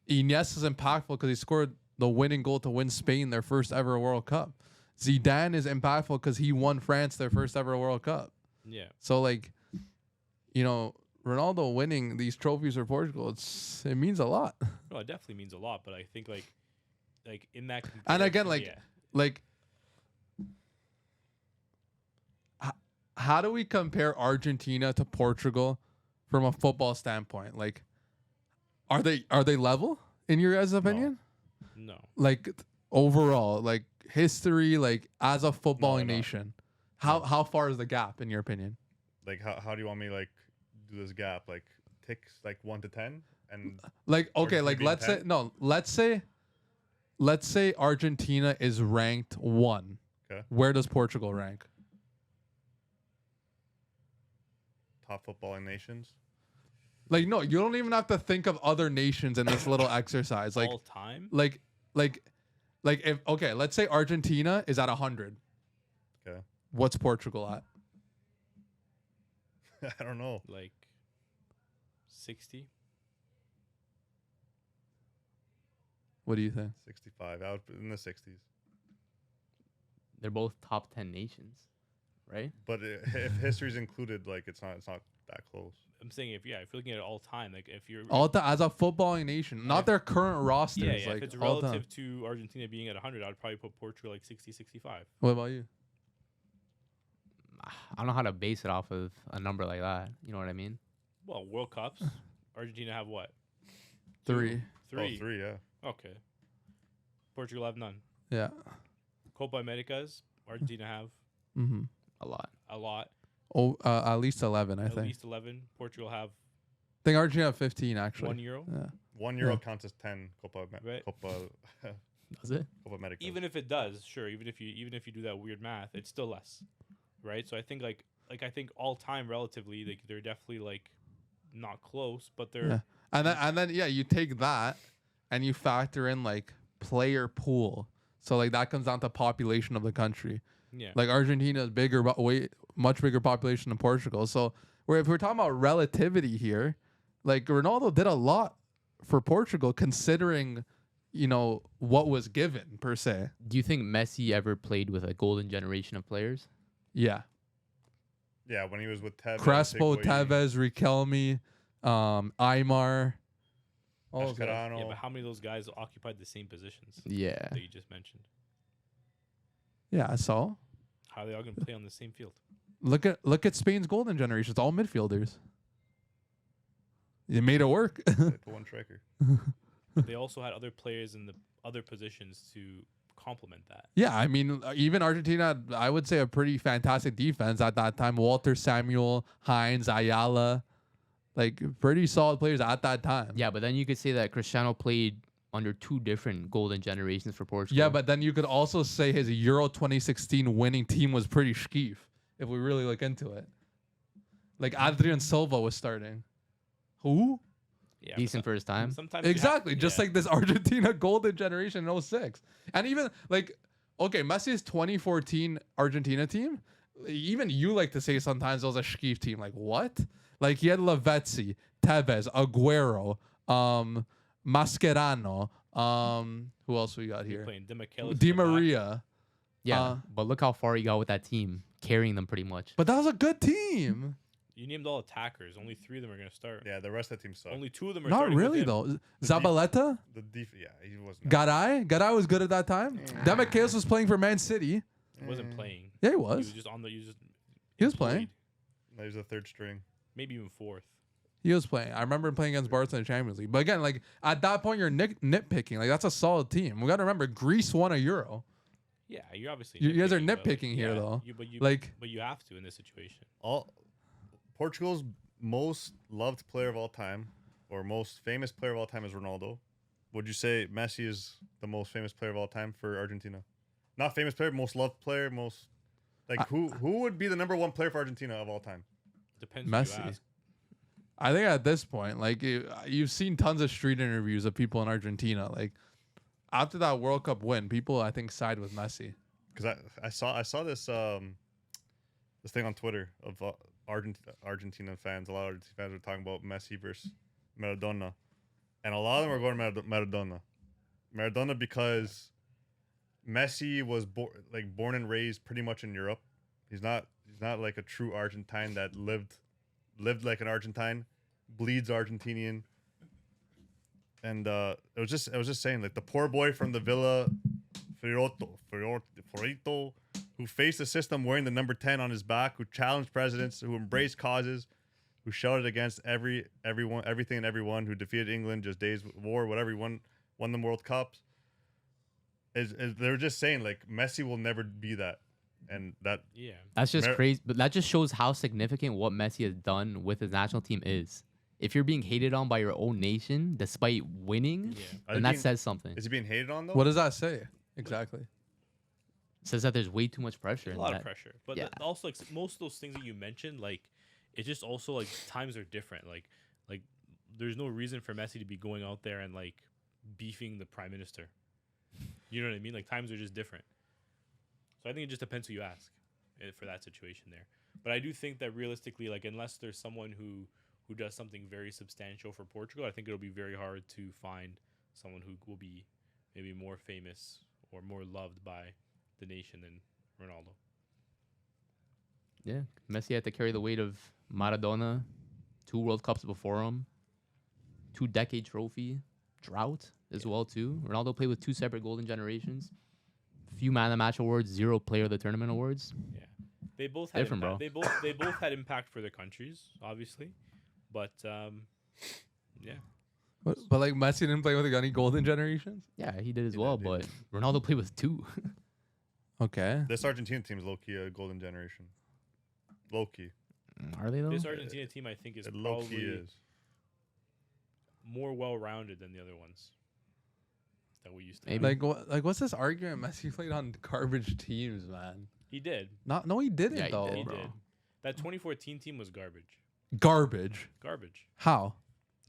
Iniesta's impactful because he scored the winning goal to win Spain their first ever World Cup. Zidane is impactful because he won France their first ever World Cup. Yeah. So like, Ronaldo winning these trophies for Portugal, it means a lot. No, it definitely means a lot, but I think like in that And again, comparison, like, yeah. like, how do we compare Argentina to Portugal from a football standpoint? Like, are they level in your guys' opinion? No. Like overall, like history, like as a footballing No. nation, how far is the gap in your opinion? Like how do you want me like do this gap? Like take like 1 to 10 and Like okay, Argentina like being let's say 10? no, let's say Argentina is ranked 1. Okay. Where does Portugal rank? top footballing nations. Like no, you don't even have to think of other nations in this little exercise. Like all time. like if okay, let's say Argentina is at 100. Okay. What's Portugal at? I don't know. Like 60. What do you think? 65 out in the 60s. They're both top 10 nations, right? But if history's included, like it's not that close. I'm saying if you're looking at it all time, like if you're As a footballing nation, not their current rosters. yeah, Like if it's all time. relative to Argentina being at 100, I'd probably put Portugal like 60, 65. What about you? I don't know how to base it off of a number like that. You know what I mean? Well, World Cups, Argentina have what? 3. Three. Oh, 3, yeah. Okay. Portugal have none. Yeah. Copa Americas, Argentina have Mm-hmm. A lot. a lot. Oh, at least 11, I At think. least 11. Portugal have I think Argentina have 15 actually. 1 euro. Yeah. 1 euro Yeah. counts as 10 Right. Does it? Copa America. Even if it does, sure. Even if you do that weird math, it's still less, right? So I think like I think all time relatively, like they're definitely like not close, but they're Yeah. And then yeah, you take that and you factor in like player pool. So like that comes down to population of the country. yeah. Like Argentina is bigger, but much bigger population than Portugal. So if we're talking about relativity here, like Ronaldo did a lot for Portugal considering, you know, what was given per se. Do you think Messi ever played with a golden generation of players? Yeah. Yeah, when he was with Tevez. Crespo, Higuain, Tevez, Riquelme, Aymar. All those guys. Mascherano. Yeah, but how many of those guys occupied the same positions Yeah. that you just mentioned? Yeah, so How are they all going to play on the same field? look at Spain's golden generation. It's all midfielders. They made it work. They put one striker. But they also had other players in the other positions to complement that. Yeah, I mean, even Argentina, had, I would say, a pretty fantastic defense at that time. Walter, Samuel, Hines, Ayala, like pretty solid players at that time. Yeah, but then you could say that Cristiano played under 2 different golden generations for Portugal. Yeah, but then you could also say his Euro 2016 winning team was pretty skeef if we really look into it. Like Adrian Silva was starting. Who? Yeah, decent for his time. Sometimes you have- Exactly, just yeah. like this Argentina golden generation in 06. And even like, okay, Messi's 2014 Argentina team, even you like to say sometimes it was a skeef team. Like, what? Like, he had Lavezzi, Tevez, Aguero, Mascherano, who else we got You're here? playing Di Michelis Di in the back. Maria. Yeah, but look how far he got with that team, carrying them pretty much. But that was a good team. You named all attackers. Only 3 of them are going to start. Yeah, the rest of the team sucked. Only 2 of them are Not starting with really, him. though. Zabaleta? Yeah, he wasn't. Garay was good at that time. Demichelis was playing for Man City. He wasn't playing. Yeah, he He was. was just on the. He was playing. employed. No, he was a third string. Maybe even 4th. He was playing. I remember him playing against Barca in the Champions League. But again, like at that point, you're nitpicking. Like that's a solid team. We got to remember, Greece won a Euro. Yeah, you're obviously. You guys are but, nitpicking here, though. Like- but you have to in this situation. All Portugal's most loved player of all time, or most famous player of all time, is Ronaldo. Would you say Messi is the most famous player of all time for Argentina? Not famous player, most loved player, most like who would be the number 1 player for Argentina of all time? Depends. Who you Messi. ask. I think at this point, like you've seen tons of street interviews of people in Argentina. Like after that World Cup win, people I think side with Messi. Because I saw this this thing on Twitter of Argentina fans. A lot of Argentina fans were talking about Messi versus Maradona, and a lot of them are going Maradona. Maradona because Messi was born and raised pretty much in Europe. He's not like a true Argentine that lived like an Argentine, bleeds Argentinian. And I was just saying, like, the poor boy from the Villa Fiorito, who faced the system wearing the number 10 on his back, who challenged presidents, who embraced causes, who shouted against everyone, everything and everyone, who defeated England just days of war, whatever, he won them World Cups. They were just saying, like, Messi will never be that. And that Yeah. That's just crazy. But that just shows how significant what Messi has done with his national team is. If you're being hated on by your own nation despite winning, Yeah. then that says something. is he being hated on though? What does that say exactly? Says that there's way too much pressure. A in lot that. of pressure, but yeah. also like most of those things that you mentioned, like it's just also like times are different. Like there's no reason for Messi to be going out there and like beefing the prime minister. You know what I mean? Like times are just different. So I think it just depends who you ask for that situation there. But I do think that realistically, like unless there's someone who does something very substantial for Portugal, I think it'll be very hard to find someone who will be maybe more famous or more loved by the nation than Ronaldo. Yeah, Messi had to carry the weight of Maradona, 2 World Cups before him, 2-decade trophy, drought as well too. Ronaldo played with 2 separate golden generations, few man of the match awards, 0 player of the tournament awards. Yeah. They both had Different, impact. They both had impact for their countries, obviously, but yeah. But like Messi didn't play with any golden generations. Yeah, he did as He well, did, but he Ronaldo played with 2. Okay. This Argentina team is low key a golden generation. Low key. Are they though? This Argentina team, I think, is It low key probably is. more well-rounded than the other ones that we used to. Maybe. Have. What's this argument? Messi played on garbage teams, man. He did. No, he didn't Yeah, he though. did, He bro. did. That 2014 team was garbage. Garbage. Garbage. How?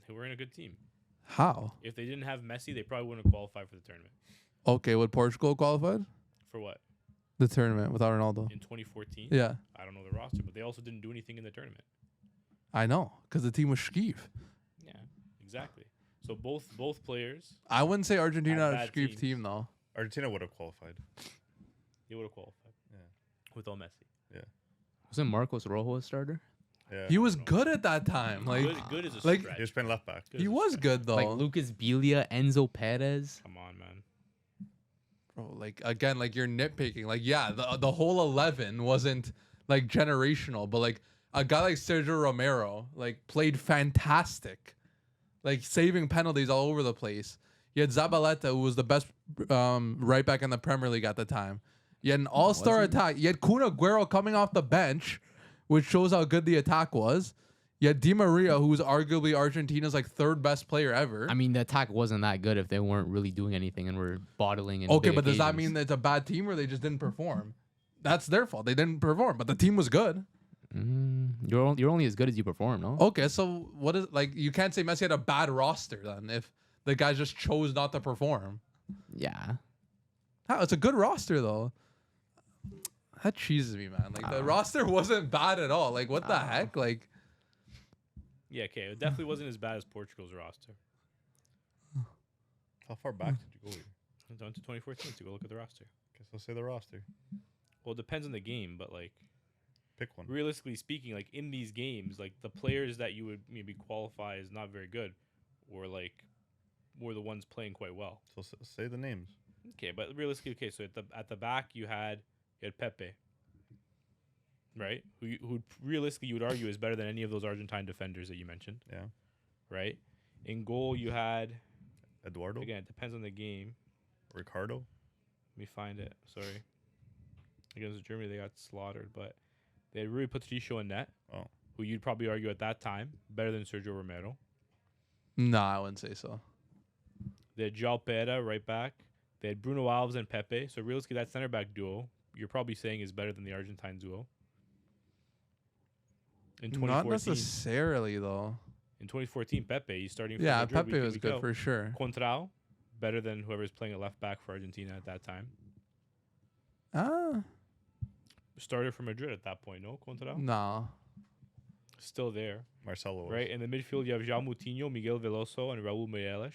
They were in a good team. How? If they didn't have Messi, they probably wouldn't have qualified for the tournament. Okay, would Portugal qualified For what? the tournament without Ronaldo? In 2014? Yeah, I don't know the roster, but they also didn't do anything in the tournament. I know, because the team was skeef. Yeah, exactly. So both players, I wouldn't say Argentina Had had a bad skeef teams. team though. Argentina would have qualified. they would have qualified. Yeah. Without Messi. Wasn't Marcos Rojo a starter? Yeah. He was know. good at that time. Like Good is a like, stretch. He was playing left back. Good he is a was stretch. good though. Like Lucas Bilia, Enzo Perez. Come on, man. Bro, like again, like you're nitpicking. Like yeah, the whole 11 wasn't like generational, but like a guy like Sergio Romero like played fantastic, like saving penalties all over the place. You had Zabaleta, who was the best right back in the Premier League at the time. You had an all-star he? attack. You had Kun Aguero coming off the bench, which shows how good the attack was. You had Di Maria, who was arguably Argentina's like third best player ever. I mean, the attack wasn't that good if they weren't really doing anything and were bottling. In Okay, big but does that occasions. mean that it's a bad team or they just didn't perform? That's their fault. They didn't perform, but the team was good. You're only as good as you perform, no? Okay, so what is like you can't say Messi had a bad roster then if the guys just chose not to perform. Yeah. How? It's a good roster though. That cheeses me, man. Like the roster wasn't bad at all. Like what the heck? Like Yeah, okay. It definitely wasn't as bad as Portugal's roster. How far back did you go here? Down to 2014 to go look at the roster. Guess I'll say the roster. Well, it depends on the game, but like Pick one. realistically speaking, like in these games, like the players that you would maybe qualify as not very good, were the ones playing quite well. So say the names. Okay, but realistically, okay. So at the back you had Pepe, right? Who realistically you would argue is better than any of those Argentine defenders that you mentioned, Yeah. right? In goal you had Eduardo. again. It depends on the game. Ricardo. Let me find it. Sorry. Against Germany, they got slaughtered, but they had Rui Patricio in net, Oh. who you'd probably argue at that time better than Sergio Romero. nah, I wouldn't say so. They had João Pereira right back. They had Bruno Alves and Pepe. So realistically, that center back duo, you're probably saying is better than the Argentine duo. In Not 2014, necessarily though. in 2014, Pepe, he's starting. For Yeah, Madrid Pepe week in, was week good out. for sure. Contrao, better than whoever's playing at left back for Argentina at that time. Ah, Started for Madrid at that point, no? Contrao? no. Still there. Marcelo. Was. Right? In the midfield, you have João Moutinho, Miguel Veloso, and Raúl Meireles.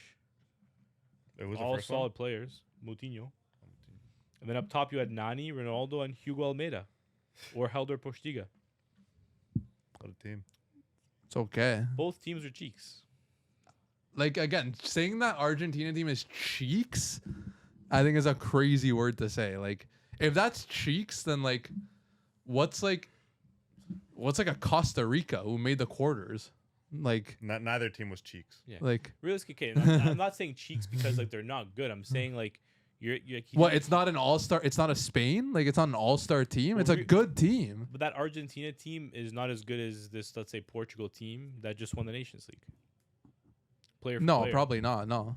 It was All the first solid players. Moutinho. And then up top, you had Nani, Ronaldo, and Hugo Almeida. Or Helder Postiga. What a team. It's okay. Both teams are cheeks. Like again, saying that Argentina team is cheeks, I think is a crazy word to say. Like if that's cheeks, then like what's like a Costa Rica who made the quarters? Like Neither team was cheeks. Yeah. like Realistically, okay, I'm not saying cheeks because like they're not good. I'm saying like you're what? It's not an all-star. It's not a Spain. Like it's not an all-star team. It's a good team. But that Argentina team is not as good as this, let's say, Portugal team that just won the Nations League. Player for No, player. probably not. No.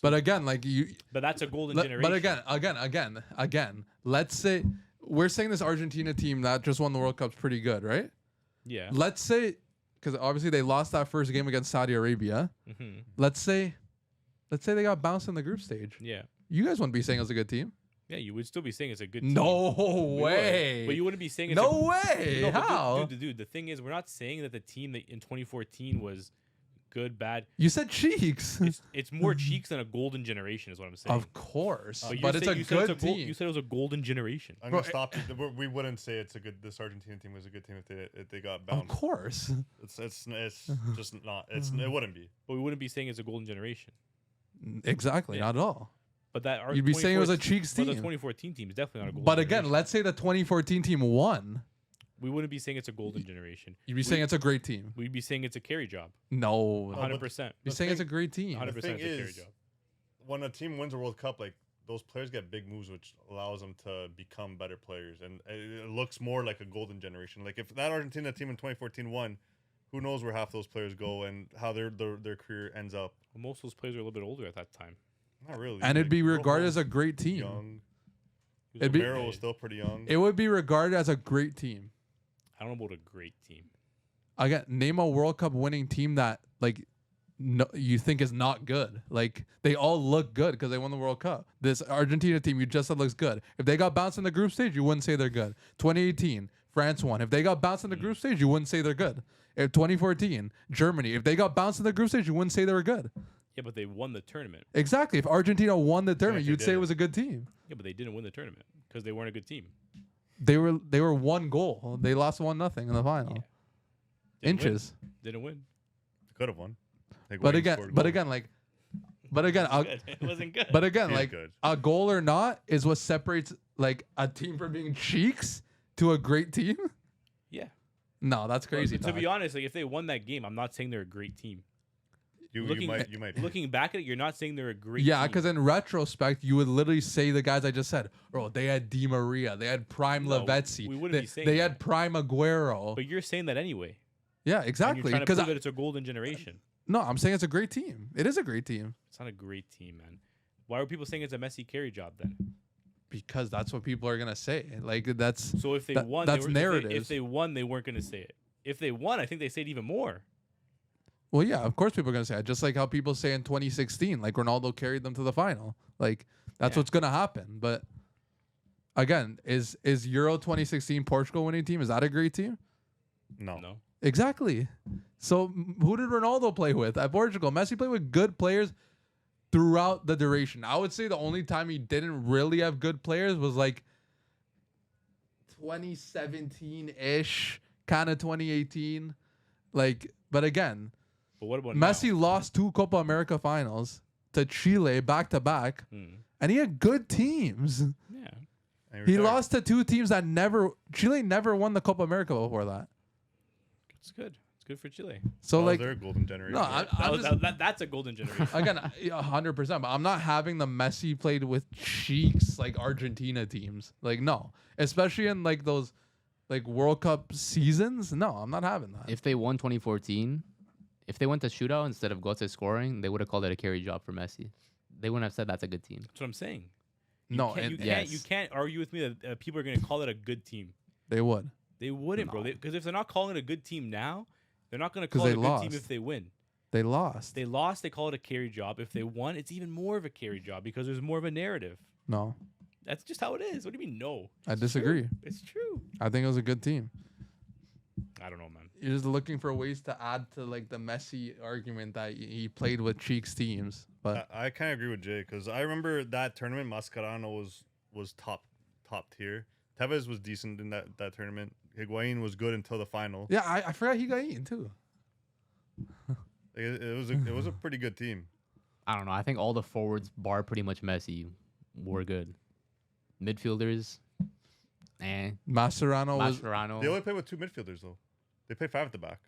But again, like you. But that's a golden generation. But again. Let's say we're saying this Argentina team that just won the World Cup's pretty good, right? Yeah. Let's say, because obviously they lost that first game against Saudi Arabia. Mm-hmm. Let's say they got bounced in the group stage. Yeah. You guys wouldn't be saying it was a good team. Yeah, you would still be saying it's a good team. No We would. way. But you wouldn't be saying it's No a, way. No, but How? dude, the thing is, we're not saying that the team that in 2014 was good, bad. You said cheeks. It's more cheeks than a golden generation, is what I'm saying. Of course, But but you're it's saying- a you said it's good a team. you said it was a golden generation. I'm gonna stop you. We wouldn't say it's a good. This Argentina team was a good team if they got Of bounced. course. It's just not. It wouldn't be. But we wouldn't be saying it's a golden generation. Exactly. Yeah. Not at all. But that You'd be saying it was a cheeks But the team. 2014 team is definitely not a golden But again, generation. let's say the 2014 team won. We wouldn't be saying it's a golden generation. You'd be saying it's a great team. We'd be saying it's a carry job. No. but 100%. You're saying it's a great team. 100% The it's a thing carry is, job. when a team wins a World Cup, like those players get big moves, which allows them to become better players, and it looks more like a golden generation. Like if that Argentina team in 2014 won, who knows where half those players go and how their career ends up? Well, most of those players are a little bit older at that time. Not really. And it'd be Rojo regarded as was a great team. young. It'd be- Romero was still pretty young. It would be regarded as a great team. I don't know about a great team. Again, name a World Cup winning team that like no, you think is not good. Like they all look good because they won the World Cup. This Argentina team you just said looks good. If they got bounced in the group stage, you wouldn't say they're good. 2018, France won. If they got bounced in the group stage, you wouldn't say they're good. If 2014, Germany, if they got bounced in the group stage, you wouldn't say they were good. Yeah, but they won the tournament. Exactly. If Argentina won the tournament, they you'd say did it it. was a good team. Yeah, but they didn't win the tournament because they weren't a good team. They were one goal. They lost 1-0 in the final. Yeah. Inches. Didn't win. Could have won. Like, But Wayne again, scored but goals. again, like, but again, I'll, Good. It wasn't good. but again, He's like good. a goal or not is what separates like a team from being cheeks to a great team. yeah. No, that's crazy. To be dog. honest, like if they won that game, I'm not saying they're a great team. you looking- might be. Looking back at it, you're not saying they're a great Yeah, team. because in retrospect, you would literally say the guys I just said. Oh, they had Di Maria, they had prime No, Lavezzi, we wouldn't they, be saying they that. had prime Aguero. But you're saying that anyway. Yeah, And exactly. you're trying to Because prove that it's a golden generation. no, I'm saying it's a great team. It is a great team It's not a great team, man. Why are people saying it's a Messi carry job then? because that's what people are gonna say. Like that's So if they That- won, that's they were, narratives. If they won, they weren't going to say it. If they won, I think they say it even more. well, yeah. Of course, people are gonna say it. Just like how people say in 2016, like Ronaldo carried them to the final. Like that's Yeah. what's gonna happen. But again, is Euro 2016 Portugal winning team? Is that a great team? No. No. Exactly. So who did Ronaldo play with at Portugal? Messi played with good players throughout the duration. I would say the only time he didn't really have good players was like 2017-ish, kind of 2018. Like, but again, But what about Messi lost 2 Copa America finals to Chile back to back, now? and he had good teams. Yeah. And He retired. lost to 2 teams that Chile never won the Copa America before that. It's good. It's good for Chile. So That was like, their golden generation. no, That's a golden generation. again, 100%. But I'm not having the Messi played with cheeks like Argentina teams. Like, no, especially in like those like World Cup seasons. No, I'm not having that. If they won 2014, if they went to shootout instead of go to scoring, they would have called it a carry job for Messi. They wouldn't have said that's a good team. That's what I'm saying. No, Can't- and you can't. yes. You can't argue with me that people are going to call it a good team. they would. They wouldn't, bro. No. Because if they're not calling it a good team now, they're not going to 'Cause call it they a good team lost. if they win. They lost. They lost, they call it a carry job. If they won, it's even more of a carry job because there's more of a narrative. No, That's just how it is. What do you mean no? I It's disagree. true. It's true. I think it was a good team. I don't know, man. You're just looking for ways to add to like the Messi argument that he played with cheeks teams. But I kind of agree with Jay because I remember that tournament. Mascherano was top tier. Tevez was decent in that tournament. Higuain was good until the final. yeah, I forgot he got eaten too. It was a pretty good team. I don't know. I think all the forwards, bar pretty much Messi, were good. Midfielders, Mascherano was Mascherano. They only played with 2 midfielders though. They played 5 at the back.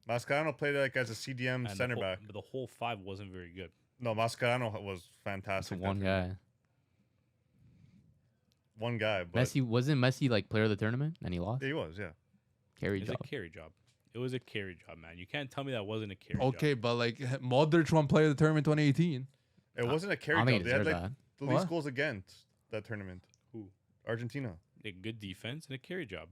Mascherano played like as a CDM And center the whole, back. But the whole 5 wasn't very good. No, Mascherano was That's fantastic. that one tournament. guy. One guy, but Wasn't Messi like player of the tournament and he lost? yeah, he was. Yeah, Carry It's job. a carry job. It was a carry job, man. You can't tell me that wasn't a carry job. okay, but like Modric won player of the tournament 2018. it wasn't a I carry don't think job. he They had deserved like that. the least What? goals against that tournament. Who? Argentina. They had good defense and a carry job.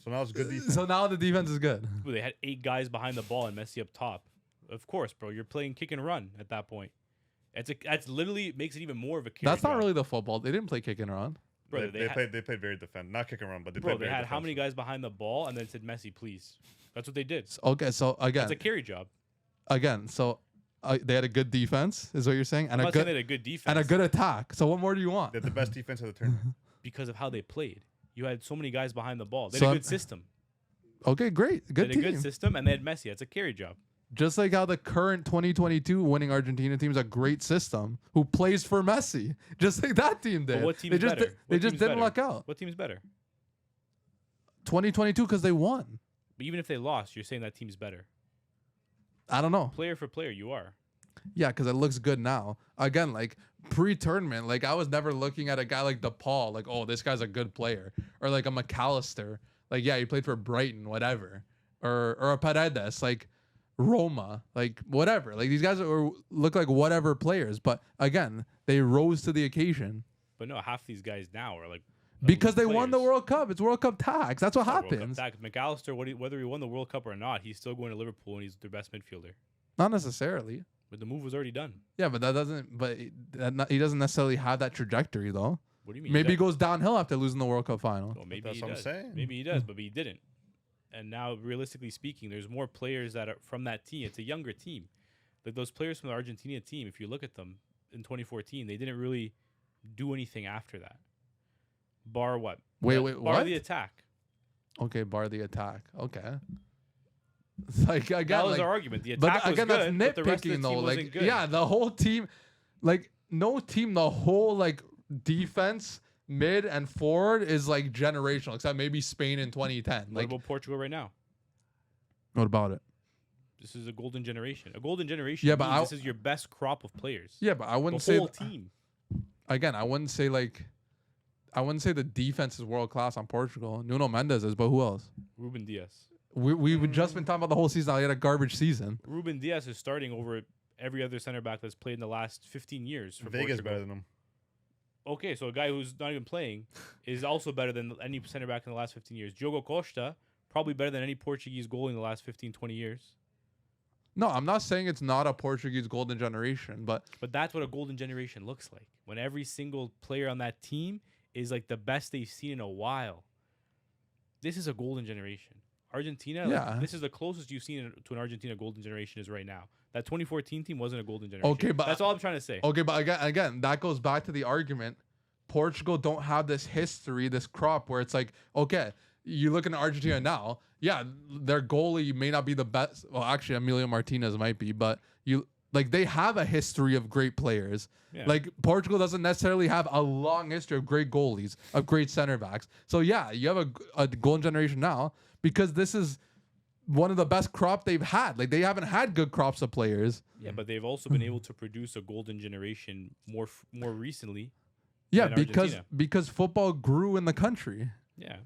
So now it's good defense. So now the defense is good. Ooh, they had 8 guys behind the ball and Messi up top. Of course, bro. You're playing kick and run at that point. That's literally makes it even more of a carry That's not job. really the football. They didn't play kicking around. Bro, they played very defend, not kick and run, but they Bro, played they very had how many defensive. guys behind the ball and then said Messi, please. That's what they did. Okay, so again, That's a carry job. so they had a good defense, is what you're saying, and I'm a not saying good they had a good defense and a good attack. So what more do you want? They had the best defense of the tournament. because of how they played. You had so many guys behind the ball. They So had a I'm- good system. Okay, great, They good had a team. good system and they had Messi. That's a carry job. Just like how the current 2022 winning Argentina team is a great system who plays for Messi. Just like that team did. But what team they is just, better? They What just team's didn't better? luck out. What team is better? 2022 because they won. But even if they lost, you're saying that team's better. I don't know. Player for player, you are. Yeah, because it looks good now. Again, like pre-tournament, like I was never looking at a guy like DePaul, like, oh, this guy's a good player. Or like a McAllister. Like, yeah, he played for Brighton, whatever. Or a Paredes, like Roma, like whatever. Like these guys look like whatever players. But again, they rose to the occasion. But no, half these guys now are like Because they won the players. World Cup. It's World Cup tax. That's what It's not World Cup happens. tax. McAllister, whether he won the World Cup or not, he's still going to Liverpool and he's their best midfielder. Not necessarily. But the move was already done. Yeah, but that doesn't. But he doesn't necessarily have that trajectory though. What do you mean? Maybe he does. goes downhill after losing the World Cup final. Well, maybe That's he what I'm does. saying. Maybe he does, but he didn't. And now, realistically speaking, there's more players that are from that team. It's a younger team. Like those players from the Argentina team, if you look at them in 2014, they didn't really do anything after that. Bar what? Wait, Bar what? the attack. Okay, bar the attack. Okay. It's like again, That was like, our argument. The but attack was again, good, but that's the rest of the nitpicking team though. wasn't Like, good. yeah, the whole team, like, no team, the whole like defense, mid and forward is like generational, except maybe Spain in 2010. What Like, about Portugal right now? what about it? This is a golden generation. A golden generation. Yeah, but means this is your best crop of players. Yeah, but I wouldn't the say whole team. again. I wouldn't say the defense is world class on Portugal. Nuno Mendes is, but who else? Ruben Diaz. We've just been talking about the whole season. He had a garbage season. Ruben Diaz is starting over every other center back that's played in the last 15 years for Vega's Portugal. better than him. Okay, so a guy who's not even playing is also better than any center back in the last 15 years. Diogo Costa, probably better than any Portuguese goalie in the last 15, 20 years. No, I'm not saying it's not a Portuguese golden generation, but But that's what a golden generation looks like. When every single player on that team is like the best they've seen in a while. This is a golden generation. Argentina, Yeah. this is the closest you've seen to an Argentina golden generation is right now. That 2014 team wasn't a golden generation. Okay, but that's all I'm trying to say. okay, but again, that goes back to the argument. Portugal don't have this history, this crop where it's like, okay, you look at Argentina now, yeah, their goalie may not be the best. Well, actually, Emilio Martinez might be, but they have a history of great players. Yeah. Like Portugal doesn't necessarily have a long history of great goalies, of great center backs. So yeah, you have a golden generation now because this is one of the best crop they've had. Like they haven't had good crops of players. Yeah, but they've also been able to produce a golden generation more recently. Yeah, than because Argentina. because football grew in the country. Yeah.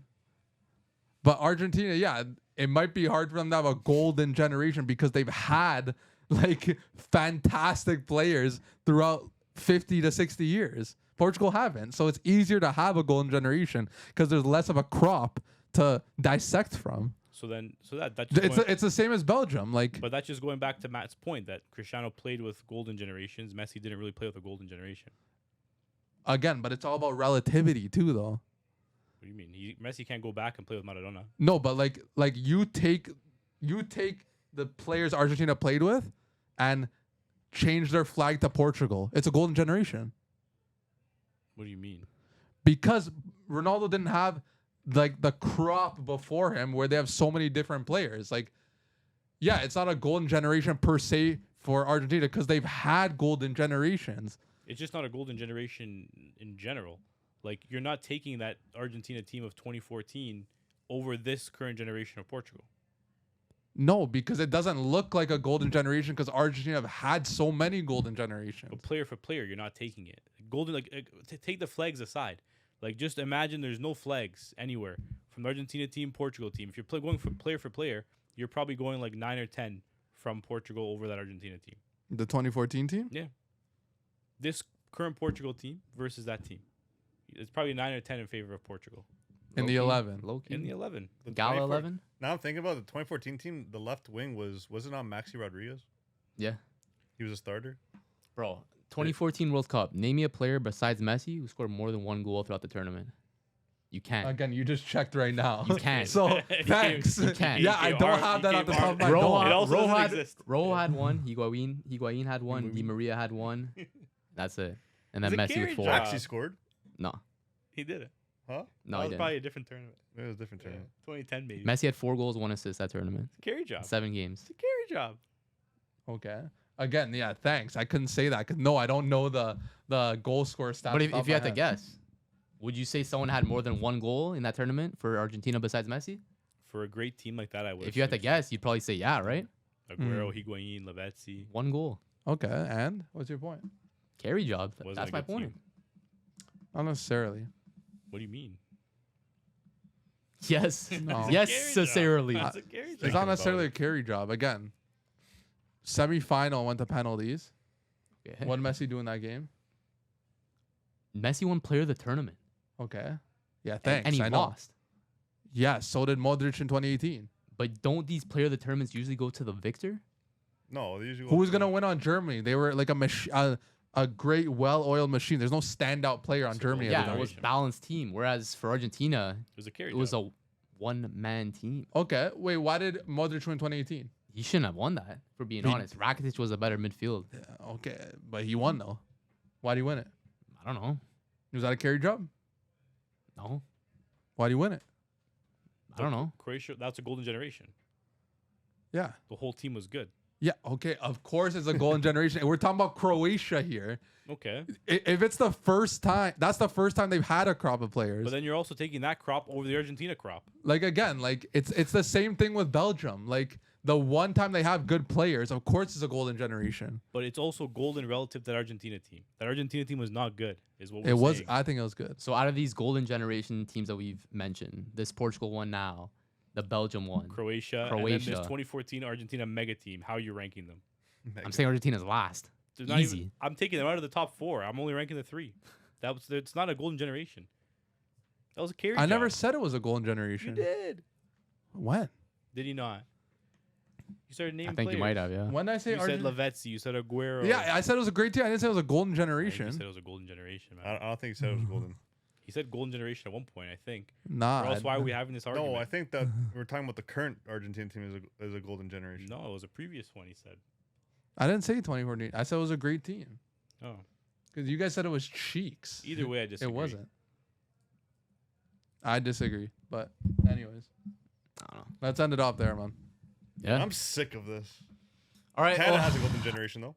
But Argentina, yeah, it might be hard for them to have a golden generation because they've had like fantastic players throughout 50 to 60 years. Portugal haven't. So it's easier to have a golden generation because there's less of a crop to dissect from. So that just It's the same as Belgium. Like, but that's just going back to Matt's point that Cristiano played with golden generations. Messi didn't really play with a golden generation. again, but it's all about relativity too, though. What do you mean? Messi can't go back and play with Maradona. No, but like you take the players Argentina played with and change their flag to Portugal. It's a golden generation. What do you mean? Because Ronaldo didn't have like the crop before him where they have so many different players. Like, yeah, it's not a golden generation per se for Argentina because they've had golden generations. It's just not a golden generation in general. Like, you're not taking that Argentina team of 2014 over this current generation of Portugal. No, because it doesn't look like a golden generation because Argentina have had so many golden generations. But player for player, you're not taking it. Golden, take the flags aside. Like, just imagine there's no flags anywhere from the Argentina team, Portugal team. If you're going for player, you're probably going like 9 or 10 from Portugal over that Argentina team. The 2014 team? Yeah. This current Portugal team versus that team. It's probably 9 or 10 in favor of Portugal. In the 11. Low-key. In the 11. The Gala 24 11? Now I'm thinking about the 2014 team. The left wing was it not Maxi Rodriguez? Yeah. He was a starter. Bro, 2014 World Cup. Name me a player besides Messi who scored more than one goal throughout the tournament. You can't. Again, you just checked right now. You can't. So, thanks. You can't. Yeah, I don't have that on the top of my It dome. also doesn't exist. Rojo had one. Higuain had one. Di Maria had one. That's it. And then It's a Messi carry with 4. job. Maxi scored. No. He did it. Huh? No, that he was didn't. probably a different tournament. It was a different Yeah. tournament. 2010 maybe. Messi had 4 goals, 1 assist that tournament. It's a carry job. 7 games. It's a carry job. Okay. Again, yeah, thanks. I couldn't say that. No, I don't know the goal scorer stats. But off if you my had to head. guess, would you say someone had more than one goal in that tournament for Argentina besides Messi? For a great team like that, I would. If you had to guess, you'd probably say yeah, right? Aguero, Higuain, Lavezzi. One goal. Okay, and what's your point? Carry job. Wasn't That's a my good point. team. Not necessarily. What do you mean? Yes. No. Yes, Carry job. sincerely. That's a carry job. It's not necessarily a carry job. Again, semi-final went to penalties. Okay. What did Messi do in that game? Messi won player of the tournament. Okay. Yeah, And- thanks. And he I know. lost. Yeah, so did Modric in 2018. But don't these player of the tournaments usually go to the victor? No, they usually Who was gonna win on Germany? They were like a great, well-oiled machine. There's no standout player on So Germany. Yeah, every it night. was balanced team. Whereas for Argentina, It was a carry it was job. a one-man team. Okay, wait. Why did Modric win 2018? He shouldn't have won that, for being He- honest. Rakitic was a better midfield. Yeah, okay, but he won though. Why did he win it? I don't know. Was that a carry job? No, Why did he win it? I don't know. Croatia, that's a golden generation. Yeah. The whole team was good. Yeah, okay. Of course, it's a golden generation. And we're talking about Croatia here. Okay. If it's the first time, that's the first time they've had a crop of players. But then you're also taking that crop over the Argentina crop. Like again, like it's the same thing with Belgium. Like the one time they have good players, of course, it's a golden generation. But it's also golden relative to that Argentina team. That Argentina team was not good, is what we're It was. saying. I think it was good. So out of these golden generation teams that we've mentioned, this Portugal one now, the Belgium one. Croatia. And then Croatia. this 2014 Argentina mega team. How are you ranking them? I'm saying Argentina's last. They're not Easy. even- I'm taking them out of the top 4. I'm only ranking the 3. It's not a golden generation. That was a carry I never job. said it was a golden You generation. did. When? Did you not? You started naming I think you might have, yeah. When did I say You said Argentina? Lavezzi. You said Aguero. Yeah, I said it was a great team. I didn't say it was a golden I think generation. You said it was a golden generation, man. I don't think he said it was golden. He said golden generation at one point, I think. Nah. Or else why are we having this argument? No, I think that we're talking about the current Argentine team is a golden generation. No, it was a previous one, he said. I didn't say 2014. I said it was a great team. Oh. Because you guys said it was cheeks. Either way, I disagree. It wasn't. I disagree. But anyways, I don't know. let's end it off there, man. Yeah. I'm sick of this. All right. Canada oh, has a golden generation though.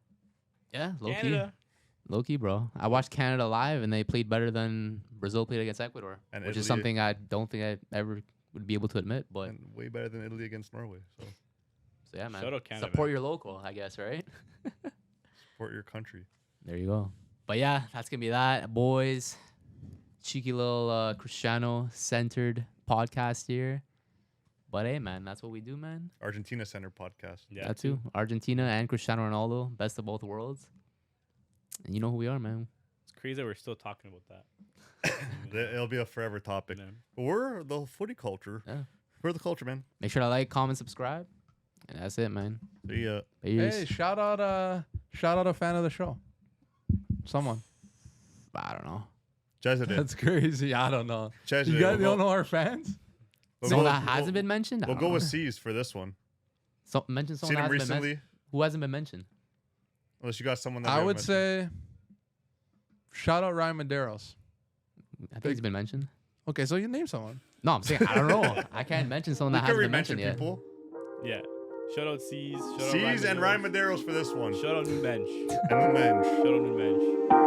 yeah, low key. Canada. Low key, bro. I watched Canada live and they played better than Brazil played against Ecuador, And which is Italy- something I don't think I ever would be able to admit. But And way better than Italy against Norway. So so yeah, man. Shout out Canada, Support man. your local, I guess, right? support your country. There you go. But yeah, that's gonna be that, boys. Cheeky little Cristiano centered podcast here. But hey, man, that's what we do, man. Argentina Center podcast. Yeah, that too. Argentina and Cristiano Ronaldo, best of both worlds. And you know who we are, man. It's crazy that we're still talking about that. It'll be a forever topic. Yeah. But we're the footy culture. Yeah. We're the culture, man. Make sure to like, comment, subscribe. And that's it, man. See ya. Peace. Hey, shout out a fan of the show. Someone. I don't know. Cheza did. That's crazy. I don't know. Cheza You did. guys We'll don't go- know our fans? we'll Someone go- that hasn't we'll- been mentioned? I We'll don't go know. with C's for this one. So, mention someone Seen that him hasn't been recently. mentioned. Who hasn't been mentioned? Unless you got someone that I we would haven't mentioned. say shout out Ryan Medeiros. I think he's been mentioned. Okay, so you name someone. No, I'm saying I don't know. I can't mention someone We that can hasn't been re-mention mentioned yet. people. Yeah. Shout out C's. Shout out C's and Ryan Medeiros. Medeiros for this one. Shout out New Bench. And the bench. Shout out New Bench.